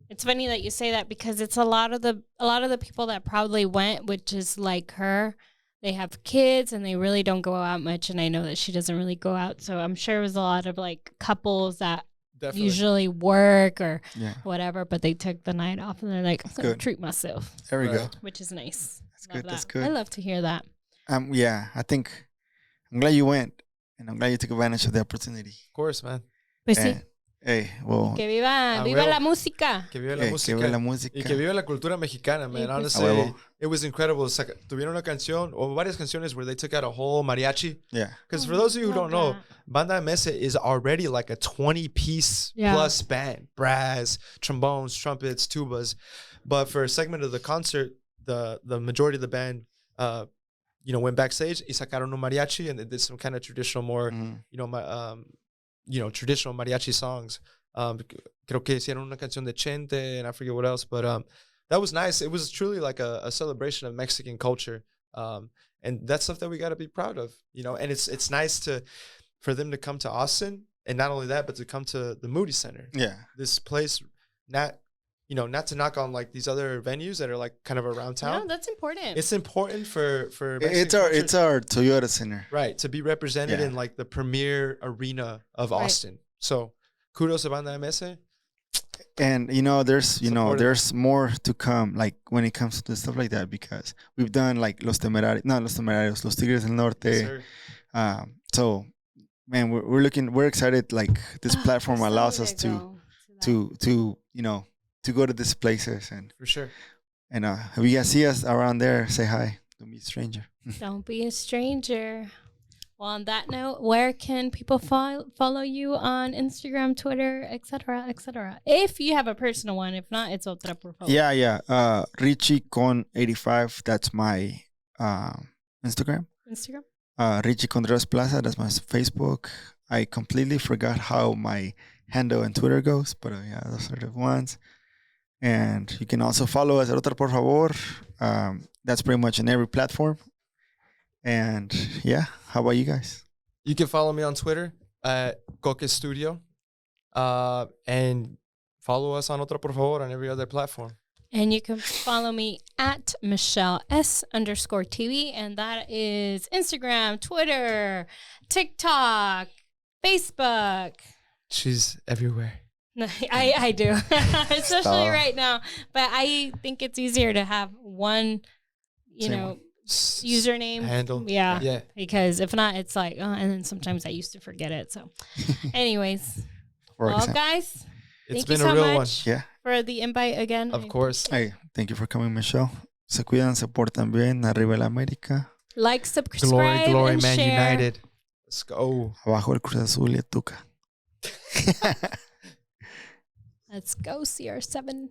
it's funny that you say that because it's a lot of the people that probably went, which is like her. They have kids and they really don't go out much, and I know that she doesn't really go out. So I'm sure it was a lot of like couples that Definitely. usually work or Yeah. whatever, but they took the night off and they're like, I'm gonna good. treat myself, There we go. Right. which is nice. That's Love good. That's that. good. I love to hear that. Yeah, I think I'm glad you went, and I'm glad you took advantage of the opportunity. Of course, man. Pues sí. And, hey, well, Que viva, A viva huevo. la música. Que viva la hey, música. que viva la música. Y que viva la cultura mexicana, man. Sí, pues. Honestly, A huevo. it was incredible. Tuvieron una canción, o varias canciones where they took out a whole mariachi. Yeah. Because for those of you who Love don't know, that. Banda MS is already like a 20-piece Yeah. plus band. Brass, trombones, trumpets, tubas. But for a segment of the concert, the majority of the band, went backstage y sacaron un mariachi and they did some kind of traditional, more, traditional mariachi songs. Creo que hicieron una canción de Chente and I forget what else, but that was nice. It was truly like a celebration of Mexican culture. And that's stuff that we got to be proud of, and it's nice for them to come to Austin, and not only that, but to come to the Moody Center. Yeah. This place, not to knock on like these other venues that are like kind of around town. No, that's important. It's important for Mexican It's culture, our Toyota Center. right, to be represented Yeah. in like the premier arena of Right. Austin. So kudos to Banda MS. And there's Supportive. there's more to come, like when it comes to stuff like that, because we've done like Los Temerarios, Los Tigres del Norte. Yes, sir. So man, we're excited, like this platform So allows to us go to go to these places, and For sure. if you guys see us around there, say hi. Don't be a stranger. Don't be a stranger. Well, on that note, where can people follow you on Instagram, Twitter, etc., etc.? If you have a personal one, if not, it's Otra, por favor. Yeah. Richie con 85. That's my Instagram. Richie Contreras Plaza. That's my Facebook. I completely forgot how my handle and Twitter goes, but yeah, those are the ones. And you can also follow us at Otra por favor. That's pretty much on every platform. And yeah, how about you guys? You can follow me on Twitter at Koke Studio. And follow us on Otra por favor on every other platform. And you can follow me at Michelle S_TV. And that is Instagram, Twitter, TikTok, Facebook. She's everywhere. I do, especially right now. But I think it's easier to have one, username handle. Yeah. Because if not, it's like, and then sometimes I used to forget it. So, anyways, well, guys, it's thank been you so a real much for the invite again. Of course. Hey, thank you for coming, Michelle. Se cuidan, se portan bien. Arriba la América. Like, subscribe, glory, and Man share. United. Let's go. Abajo el Cruz Azul y el Tuca. Let's go, CR7.